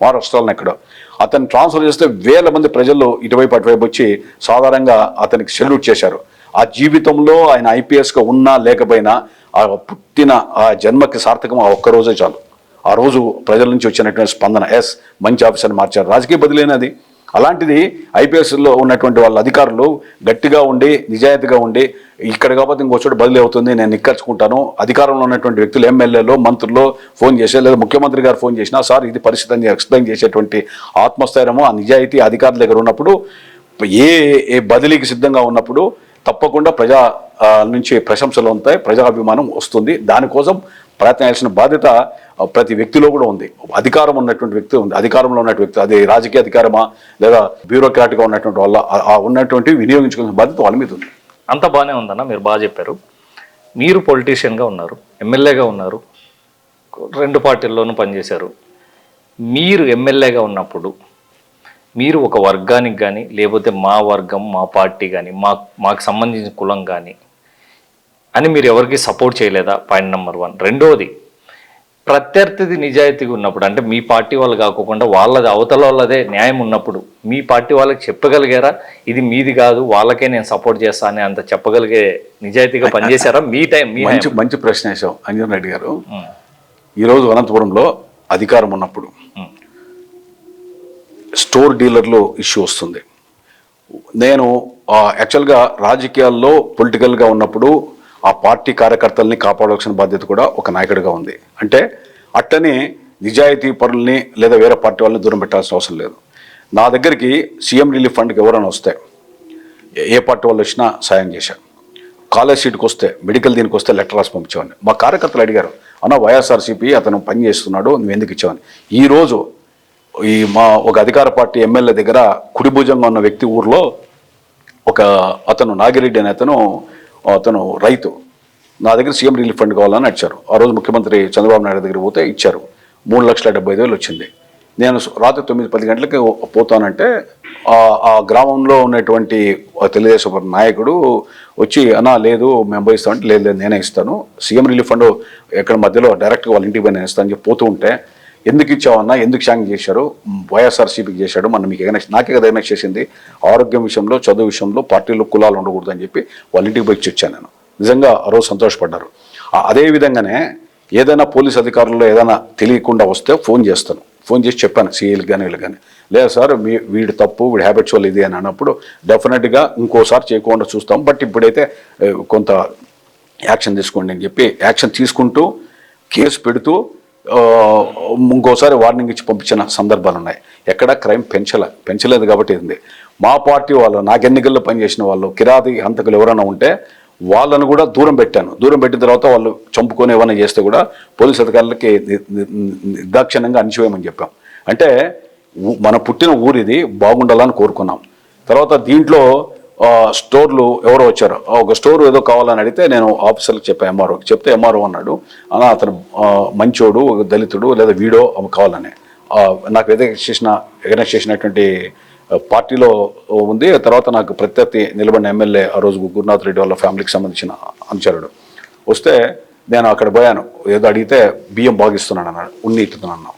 మహారాష్ట్రలో. ఎక్కడ అతను ట్రాన్స్ఫర్ చేస్తే వేల మంది ప్రజలు ఇటువైపు అటువైపు వచ్చి సాధారణంగా అతనికి సెల్యూట్ చేశారు. ఆ జీవితంలో ఆయన ఐపీఎస్గా ఉన్నా లేకపోయినా ఆ పుట్టిన ఆ జన్మకి సార్థకం ఆ ఒక్కరోజే చాలు. ఆ రోజు ప్రజల నుంచి వచ్చినటువంటి స్పందన, ఎస్ మంచి ఆఫీసర్ని మార్చారు, రాజకీయ బదిలైనది. అలాంటిది ఐపీఎస్లో ఉన్నటువంటి వాళ్ళ అధికారులు గట్టిగా ఉండి, నిజాయితీగా ఉండి, ఇక్కడ కాకపోతే ఇంకో చోటు బదిలీ అవుతుంది, నేను నిక్కర్చుకుంటాను. అధికారంలో ఉన్నటువంటి వ్యక్తులు, ఎమ్మెల్యేలు, మంత్రులు ఫోన్ చేసే, లేదా ముఖ్యమంత్రి గారు ఫోన్ చేసినా సార్ ఇది పరిస్థితి అని ఎక్స్ప్లెయిన్ చేసేటువంటి ఆత్మస్థైర్యము, ఆ నిజాయితీ అధికారుల దగ్గర ఉన్నప్పుడు, ఏ బదిలీకి సిద్ధంగా ఉన్నప్పుడు తప్పకుండా ప్రజా నుంచి ప్రశంసలు ఉంటాయి, ప్రజాభిమానం వస్తుంది. దానికోసం ప్రయత్నం చేయాల్సిన బాధ్యత ప్రతి వ్యక్తిలో కూడా ఉంది. అధికారం ఉన్నటువంటి వ్యక్తి ఉంది, అధికారంలో ఉన్నటువంటి వ్యక్తి, అది రాజకీయ అధికారమా లేదా బ్యూరోక్రాట్గా ఉన్నటువంటి వాళ్ళ ఉన్నటువంటి వినియోగించుకునే బాధ్యత వాళ్ళ మీద ఉంది. అంత బాగానే ఉందన్న, మీరు బాగా చెప్పారు. మీరు పొలిటీషియన్గా ఉన్నారు, ఎమ్మెల్యేగా ఉన్నారు, రెండు పార్టీల్లోనూ పనిచేశారు. మీరు ఎమ్మెల్యేగా ఉన్నప్పుడు మీరు ఒక వర్గానికి కానీ, లేకపోతే మా వర్గం, మా పార్టీ కానీ, మాకు సంబంధించిన కులం కానీ అని మీరు ఎవరికి సపోర్ట్ చేయలేదా? Point number 1. రెండోది, ప్రత్యర్థిది నిజాయితీగా ఉన్నప్పుడు, అంటే మీ పార్టీ వాళ్ళు కాకుండా వాళ్ళది, అవతల వాళ్ళదే న్యాయం ఉన్నప్పుడు మీ పార్టీ వాళ్ళకి చెప్పగలిగారా ఇది మీది కాదు, వాళ్ళకే నేను సపోర్ట్ చేస్తాను అంత చెప్పగలిగే నిజాయితీగా పనిచేశారా? మీ టైం మంచి ప్రశ్న వేశావు అంజన్ రెడ్డి గారు. ఈరోజు అనంతపురంలో అధికారం ఉన్నప్పుడు స్టోర్ డీలర్లు ఇష్యూ వస్తుంది. నేను యాక్చువల్గా రాజకీయాల్లో పొలిటికల్గా ఉన్నప్పుడు ఆ పార్టీ కార్యకర్తల్ని కాపాడాల్సిన బాధ్యత కూడా ఒక నాయకుడిగా ఉంది. అంటే అట్టని నిజాయితీ పరుల్ని లేదా వేరే పార్టీ వాళ్ళని దూరం పెట్టాల్సిన అవసరం లేదు. నా దగ్గరికి సీఎం రిలీఫ్ ఫండ్కి ఎవరైనా వస్తే, ఏ పార్టీ వాళ్ళు వచ్చినా సాయం చేశాను. కాలేజ్ సీట్కి వస్తే, మెడికల్ దీనికి వస్తే లెటర్ రాసి పంపించేవాడిని. మా కార్యకర్తలు అడిగారు, అన్న వైఎస్ఆర్సీపీ అతను పని చేస్తున్నాడు, నువ్వు ఎందుకు ఇచ్చావని. ఈరోజు మా ఒక అధికార పార్టీ ఎమ్మెల్యే దగ్గర కుడి భుజంగా ఉన్న వ్యక్తి ఊర్లో అతను నాగిరెడ్డి అనే అతను రైతు, నా దగ్గర సీఎం రిలీఫ్ ఫండ్ కావాలని అడిచారు. ఆ రోజు ముఖ్యమంత్రి చంద్రబాబు నాయుడు దగ్గర పోతే ఇచ్చారు. 3,70,5,000 వచ్చింది. నేను రాత్రి 9-10 గంటలకి పోతానంటే ఆ గ్రామంలో ఉన్నటువంటి తెలుగుదేశం నాయకుడు వచ్చి అన్నా లేదు మేము పోయి ఇస్తామంటే లేదు లేదు నేనే ఇస్తాను, సీఎం రిలీఫ్ ఫండ్ ఎక్కడ మధ్యలో డైరెక్ట్గా వాళ్ళ ఇంటికి పోయి నేను ఇస్తాను అని చెప్పి పోతూ ఉంటే, ఎందుకు ఇచ్చావన్నా, ఎందుకు శాంక్షన్ చేశారు, వైఎస్ఆర్సీపీకి చేశాడు, మనం మీకు ఏదైనా నాకే కదా ఏమైనా చేసింది, ఆరోగ్యం విషయంలో చదువు విషయంలో పార్టీలో కులాలు ఉండకూడదు అని చెప్పి వాళ్ళ ఇంటికి పోయి ఇచ్చి వచ్చాను నేను. నిజంగా ఆ రోజు సంతోషపడ్డారు. అదే విధంగానే ఏదైనా పోలీస్ అధికారుల్లో ఏదైనా తెలియకుండా వస్తే ఫోన్ చేస్తాను, ఫోన్ చేసి చెప్పాను సీఏలకు కానీ వీళ్ళు కానీ, లేదు సార్ వీడి తప్పు, వీడి హ్యాబిట్స్ వల్ల ఇది అని అన్నప్పుడు డెఫినెట్గా ఇంకోసారి చేయకుండా చూస్తాం, బట్ ఇప్పుడైతే కొంత యాక్షన్ తీసుకోండి అని చెప్పి యాక్షన్ తీసుకుంటూ కేసు పెడుతూ ఇంకోసారి వార్నింగ్ ఇచ్చి పంపించిన సందర్భాలు ఉన్నాయి. ఎక్కడ క్రైమ్ పెంచలేదు కాబట్టి ఉంది. మా పార్టీ వాళ్ళు, నాకు ఎన్నికల్లో పనిచేసిన వాళ్ళు, కిరాతి హంతకులు ఎవరైనా ఉంటే వాళ్ళను కూడా దూరం పెట్టాను. దూరం పెట్టిన తర్వాత వాళ్ళు చంపుకొని ఏమైనా చేస్తే కూడా పోలీస్ అధికారులకి నిర్దాక్షిణ్యంగా అణిచివేయమని చెప్పాం. అంటే మన పుట్టిన ఊరిది బాగుండాలని కోరుకున్నాం. తర్వాత దీంట్లో స్టోర్లు ఎవరో వచ్చారు, ఒక స్టోర్ ఏదో కావాలని అడిగితే నేను ఆఫీసర్కి చెప్పాను, ఎంఆర్ఓకి చెప్తే ఎంఆర్ఓ అన్నాడు అలా అతను మంచోడు, దళితుడు లేదా వీడో కావాలని. నాకు ఎగనెస్ట్ చేసినటువంటి పార్టీలో ఉంది. తర్వాత నాకు ప్రత్యర్థి నిలబడిన ఎమ్మెల్యే ఆ రోజు గురునాథ్ రెడ్డి వాళ్ళ ఫ్యామిలీకి సంబంధించిన అనుచరుడు వస్తే నేను అక్కడ పోయాను. ఏదో అడిగితే బియ్యం బాగిస్తున్నాను అన్నాడు, ఉన్ని ఇస్తున్నాను.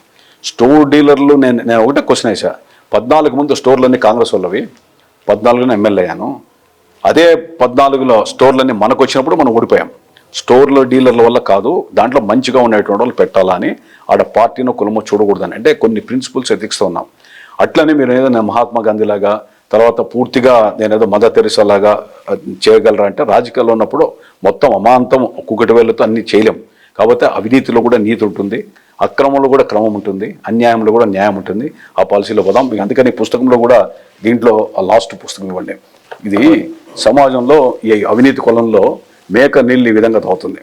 స్టోర్ డీలర్లు నేను ఒకటే క్వశ్చన్ వేసా, 14 ముందు స్టోర్లన్నీ కాంగ్రెస్ వాళ్ళవి, 14లో ఎమ్మెల్యే అయ్యాను. అదే 14లో స్టోర్లన్నీ మనకు వచ్చినప్పుడు మనం ఓడిపోయాం. స్టోర్లో డీలర్ల వల్ల కాదు, దాంట్లో మంచిగా ఉండేటువంటి వాళ్ళు పెట్టాలా అని, ఆడ పార్టీనో కులమో చూడకూడదని, అంటే కొన్ని ప్రిన్సిపల్స్ ఎథిక్స్తో ఉన్నాం. అట్లనే మీరు ఏదో మహాత్మా గాంధీ లాగా తర్వాత పూర్తిగా నేనేదో మదర్ తెరిసా లాగా చేయగలరా అంటే, రాజకీయాల్లో ఉన్నప్పుడు మొత్తం అమాంతం ఒక్కొక్కటి వేళ్ళతో అన్ని చేయలేం. కాబట్టి అవినీతిలో కూడా నీతి ఉంటుంది, అక్రమంలో కూడా క్రమం ఉంటుంది, అన్యాయంలో కూడా న్యాయం ఉంటుంది. ఆ పాలసీలో పోదాం. మీకు అందుకని పుస్తకంలో కూడా దీంట్లో ఆ లాస్ట్ పుస్తకం ఇవ్వండి. ఇది సమాజంలో ఈ అవినీతి కొలంలో మేక నీళ్ళు ఈ విధంగా తాగుతుంది.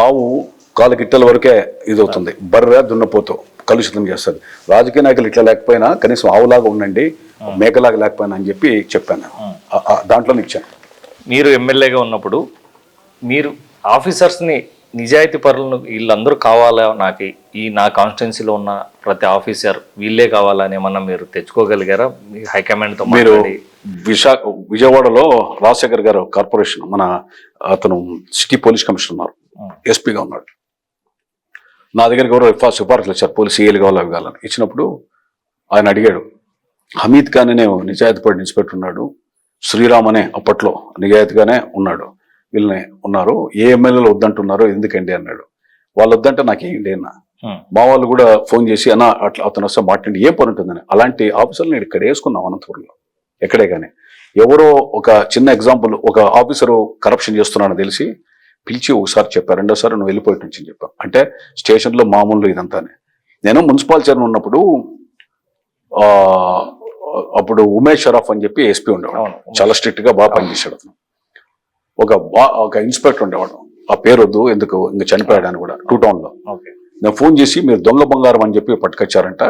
ఆవు కాలు గిట్టల వరకే ఇది అవుతుంది, బర్రె దున్నపోతూ కలుషితం చేస్తుంది. రాజకీయ నాయకులు ఇట్లా లేకపోయినా కనీసం ఆవులాగా ఉండండి, మేకలాగా లేకపోయినా అని చెప్పి చెప్పాను. దాంట్లో ఇచ్చాను. మీరు ఎమ్మెల్యేగా ఉన్నప్పుడు మీరు ఆఫీసర్స్ని, నిజాయితీ పరులను వీళ్ళందరూ కావాలా, నాకు నా కాన్స్టిట్యున్సీలో ఉన్న ప్రతి ఆఫీసర్ వీళ్ళే కావాలని ఏమన్నా మీరు తెచ్చుకోగలిగారా హైకమాండ్తో? మీరు విజయవాడలో రాజశేఖర్ గారు కార్పొరేషన్ అతను సిటీ పోలీస్ కమిషనర్ ఉన్నారు, ఎస్పీగా ఉన్నాడు. నా దగ్గరికి ఎవరో సిఫార్సులు వచ్చారు, పోలీస్ సీఏలు కావాలి అవి కావాలని. ఇచ్చినప్పుడు ఆయన అడిగాడు, హమీద్ ఖాన్ అనే నిజాయితీ పడి నిలిచిపెట్టున్నాడు, శ్రీరామ్ అనే అప్పట్లో నిజాయితీగానే ఉన్నాడు, వీళ్ళని ఉన్నారు, ఏ ఎమ్మెల్యేలు వద్దంటున్నారో ఎందుకండి అన్నాడు. వాళ్ళు వద్దంటే నాకేంటి అన్న. మా వాళ్ళు కూడా ఫోన్ చేసి అన్న అట్లా అతను వస్తే మాట్లాడి ఏం పని ఉంటుందని. అలాంటి ఆఫీసర్లు నేను ఇక్కడ వేసుకున్నాం అనంతపురంలో, ఎక్కడే కానీ. ఎవరో ఒక చిన్న ఎగ్జాంపుల్, ఒక ఆఫీసరు కరప్షన్ చేస్తున్నాడని తెలిసి పిలిచి ఒకసారి చెప్పారు, రెండోసారి నువ్వు వెళ్ళిపోయి నుంచి చెప్పాను. అంటే స్టేషన్లో మామూలు ఇదంతానే. నేను మున్సిపల్ చైర్మన్ ఉన్నప్పుడు అప్పుడు ఉమేష్ షరఫ్ అని చెప్పి ఎస్పీ ఉండేవాడు, చాలా స్ట్రిక్ట్ గా బాగా పనిచేశాడు. అతను ఒక ఇన్స్పెక్టర్ ఉండేవాడు, ఆ పేరు వద్దు ఎందుకు, ఇంకా చనిపోయాడు అని కూడా, 2 టౌన్లో. నేను ఫోన్ చేసి మీరు దొంగ బంగారం అని చెప్పి పట్టుకొచ్చారంట,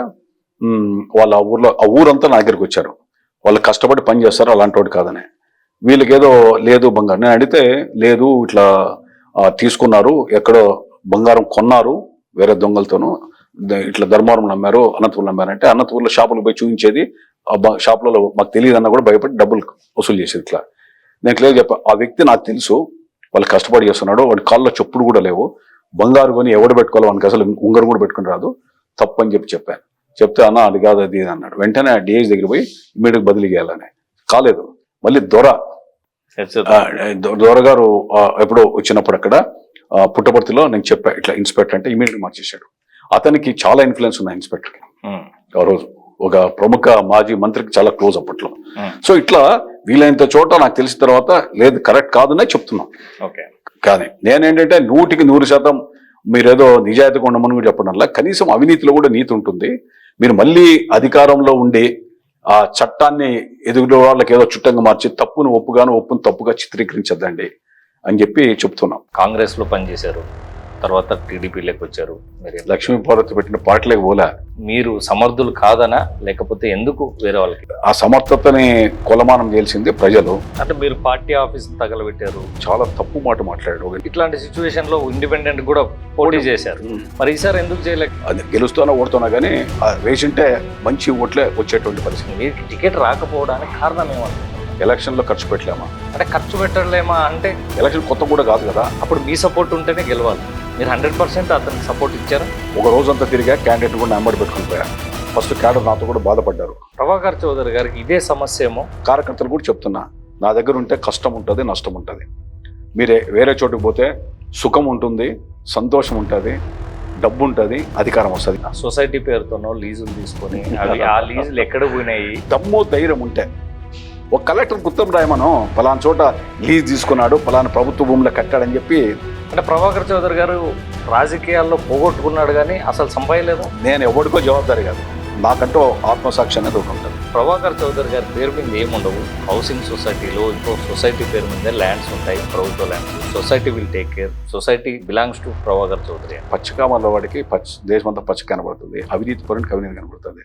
వాళ్ళ ఆ ఊరంతా నా దగ్గరికి వచ్చారు, వాళ్ళు కష్టపడి పని చేస్తారు, అలాంటి వాడు కాదని. వీళ్ళకి ఏదో లేదు బంగారం. నేను అడిగితే లేదు ఇట్లా తీసుకున్నారు, ఎక్కడో బంగారం కొన్నారు వేరే దొంగలతోనూ, ఇట్లా ధర్మవరం నమ్మారు, అనంతపురం నమ్మారంటే, అనంతపురంలో షాపులకు పోయి చూపించేది, షాపులలో మాకు తెలియదు అన్న కూడా భయపడి డబ్బులు వసూలు చేసేది. ఇట్లా నేను క్లియర్ చెప్పా, ఆ వ్యక్తి నాకు తెలుసు, వాళ్ళు కష్టపడి చేస్తున్నాడు, వాడి కాళ్ళలో చెప్పులు కూడా లేవు, బంగారు కొని ఎవడు పెట్టుకోవాలి, వానికి అసలు ఉంగరం కూడా పెట్టుకుని రాదు, తప్పు అని చెప్పాను. చెప్తే అన్న అది కాదు అది అన్నాడు. వెంటనే ఆ డిఐజీ దగ్గర పోయి ఇమ్మీడియట్ బదిలీ చేయాలని. కాలేదు. మళ్ళీ దొరగారు ఎప్పుడో వచ్చినప్పుడు అక్కడ పుట్టపర్తిలో నేను చెప్పా ఇట్లా ఇన్స్పెక్టర్ అంటే ఇమీడియట్ మార్చేశాడు. అతనికి చాలా ఇన్ఫ్లుయెన్స్ ఉన్నాయి ఇన్స్పెక్టర్కి. ఆ రోజు ఒక ప్రముఖ మాజీ మంత్రికి చాలా క్లోజ్ అప్పట్లో. సో ఇట్లా వీలైనంత చోట నాకు తెలిసిన తర్వాత లేదు కరెక్ట్ కాదనే చెప్తున్నాం. కానీ నేనేంటంటే 100% మీరేదో నిజాయితీగా ఉండమని కూడా చెప్పడంలా, కనీసం అవినీతిలో కూడా నీతి ఉంటుంది. మీరు మళ్ళీ అధికారంలో ఉండి ఆ చట్టాన్ని ఎదుగులో వాళ్ళకి ఏదో చుట్టంగా మార్చి తప్పును ఒప్పును తప్పుగా చిత్రీకరించద్దండి అని చెప్పి చెప్తున్నాం. కాంగ్రెస్లో పనిచేశారు, తర్వాత టీడీపీలోకి వచ్చారు. మీరు లక్ష్మీపార్వతి పెట్టిన పార్టీలకు పోలే. మీరు సమర్థులు కాదనా, లేకపోతే ఎందుకు వేరే వాళ్ళకి? ఆ సమర్థతని కొలమానం చేయాల్సింది ప్రజలు. అంటే మీరు పార్టీ ఆఫీస్ తగలబెట్టారు, చాలా తప్పు మాట మాట్లాడాడు. ఇట్లాంటి సిచ్యువేషన్ లో ఇండిపెండెంట్ కూడా పోటీ చేశారు. మరి ఈసారి ఎందుకు చేయలేక? అది గెలుస్తున్నా ఓడుతున్నా కానీ ఆ వేసింటే మంచి ఓట్లే వచ్చేటువంటి పరిస్థితి. మీకు టికెట్ రాకపోవడానికి కారణం ఏమన్నా? ఎలక్షన్లో ఖర్చు పెట్టలేమా? అంటే ఖర్చు పెట్టలేమా అంటే ఎలక్షన్ కొత్త కూడా కాదు కదా. అప్పుడు మీ సపోర్ట్ ఉంటేనే గెలవాలి. మీరు 100% అతనికి సపోర్ట్ ఇచ్చారా? ఒక రోజంతా తిరిగా క్యాండిడేట్ కూడా నెంబర్ పెట్టుకుని పోయా. ఫస్ట్ క్యాడర్ నాతో కూడా బాధపడ్డారు. ప్రభాకర్ చౌదరి గారికి ఇదే సమస్య ఏమో. కార్యకర్తలు కూడా చెప్తున్నా, నా దగ్గర ఉంటే కష్టం ఉంటుంది, నష్టం ఉంటుంది. మీరే వేరే చోటుకు పోతే సుఖం ఉంటుంది, సంతోషం ఉంటుంది, డబ్బు ఉంటుంది, అధికారం వస్తుంది. సొసైటీ పేరుతోనో లీజులు తీసుకొని అవి ఆ లీజులు ఎక్కడ పోయినాయి? దమ్ము ధైర్యం ఉంటే ఒక కలెక్టర్ గుర్తం రాయమను, పలానా చోట లీజ్ తీసుకున్నాడు, పలానా ప్రభుత్వ భూమిలో కట్టాడని చెప్పి. అంటే ప్రభాకర్ చౌదరి గారు రాజకీయాల్లో పోగొట్టుకున్నాడు కానీ అసలు సంపాదలేదు. నేను ఎవరికో జవాబారి కాదు, నాకంటూ ఆత్మసాక్షి అనేది ఒకటి ఉంటుంది. ప్రభాకర్ చౌదరి గారి పేరు మీద ఏముండవు. హౌసింగ్ సొసైటీలో ఇంకో సొసైటీ పేరు మీద ల్యాండ్స్ ఉంటాయి, ప్రభుత్వ lands. Society will take care. Society belongs to Prabhakar Chowdary. పచ్చకామల వాడికి దేశమంతా పచ్చ కనబడుతుంది, అవినీతి పరునికి అవినీతి కనబడుతుంది.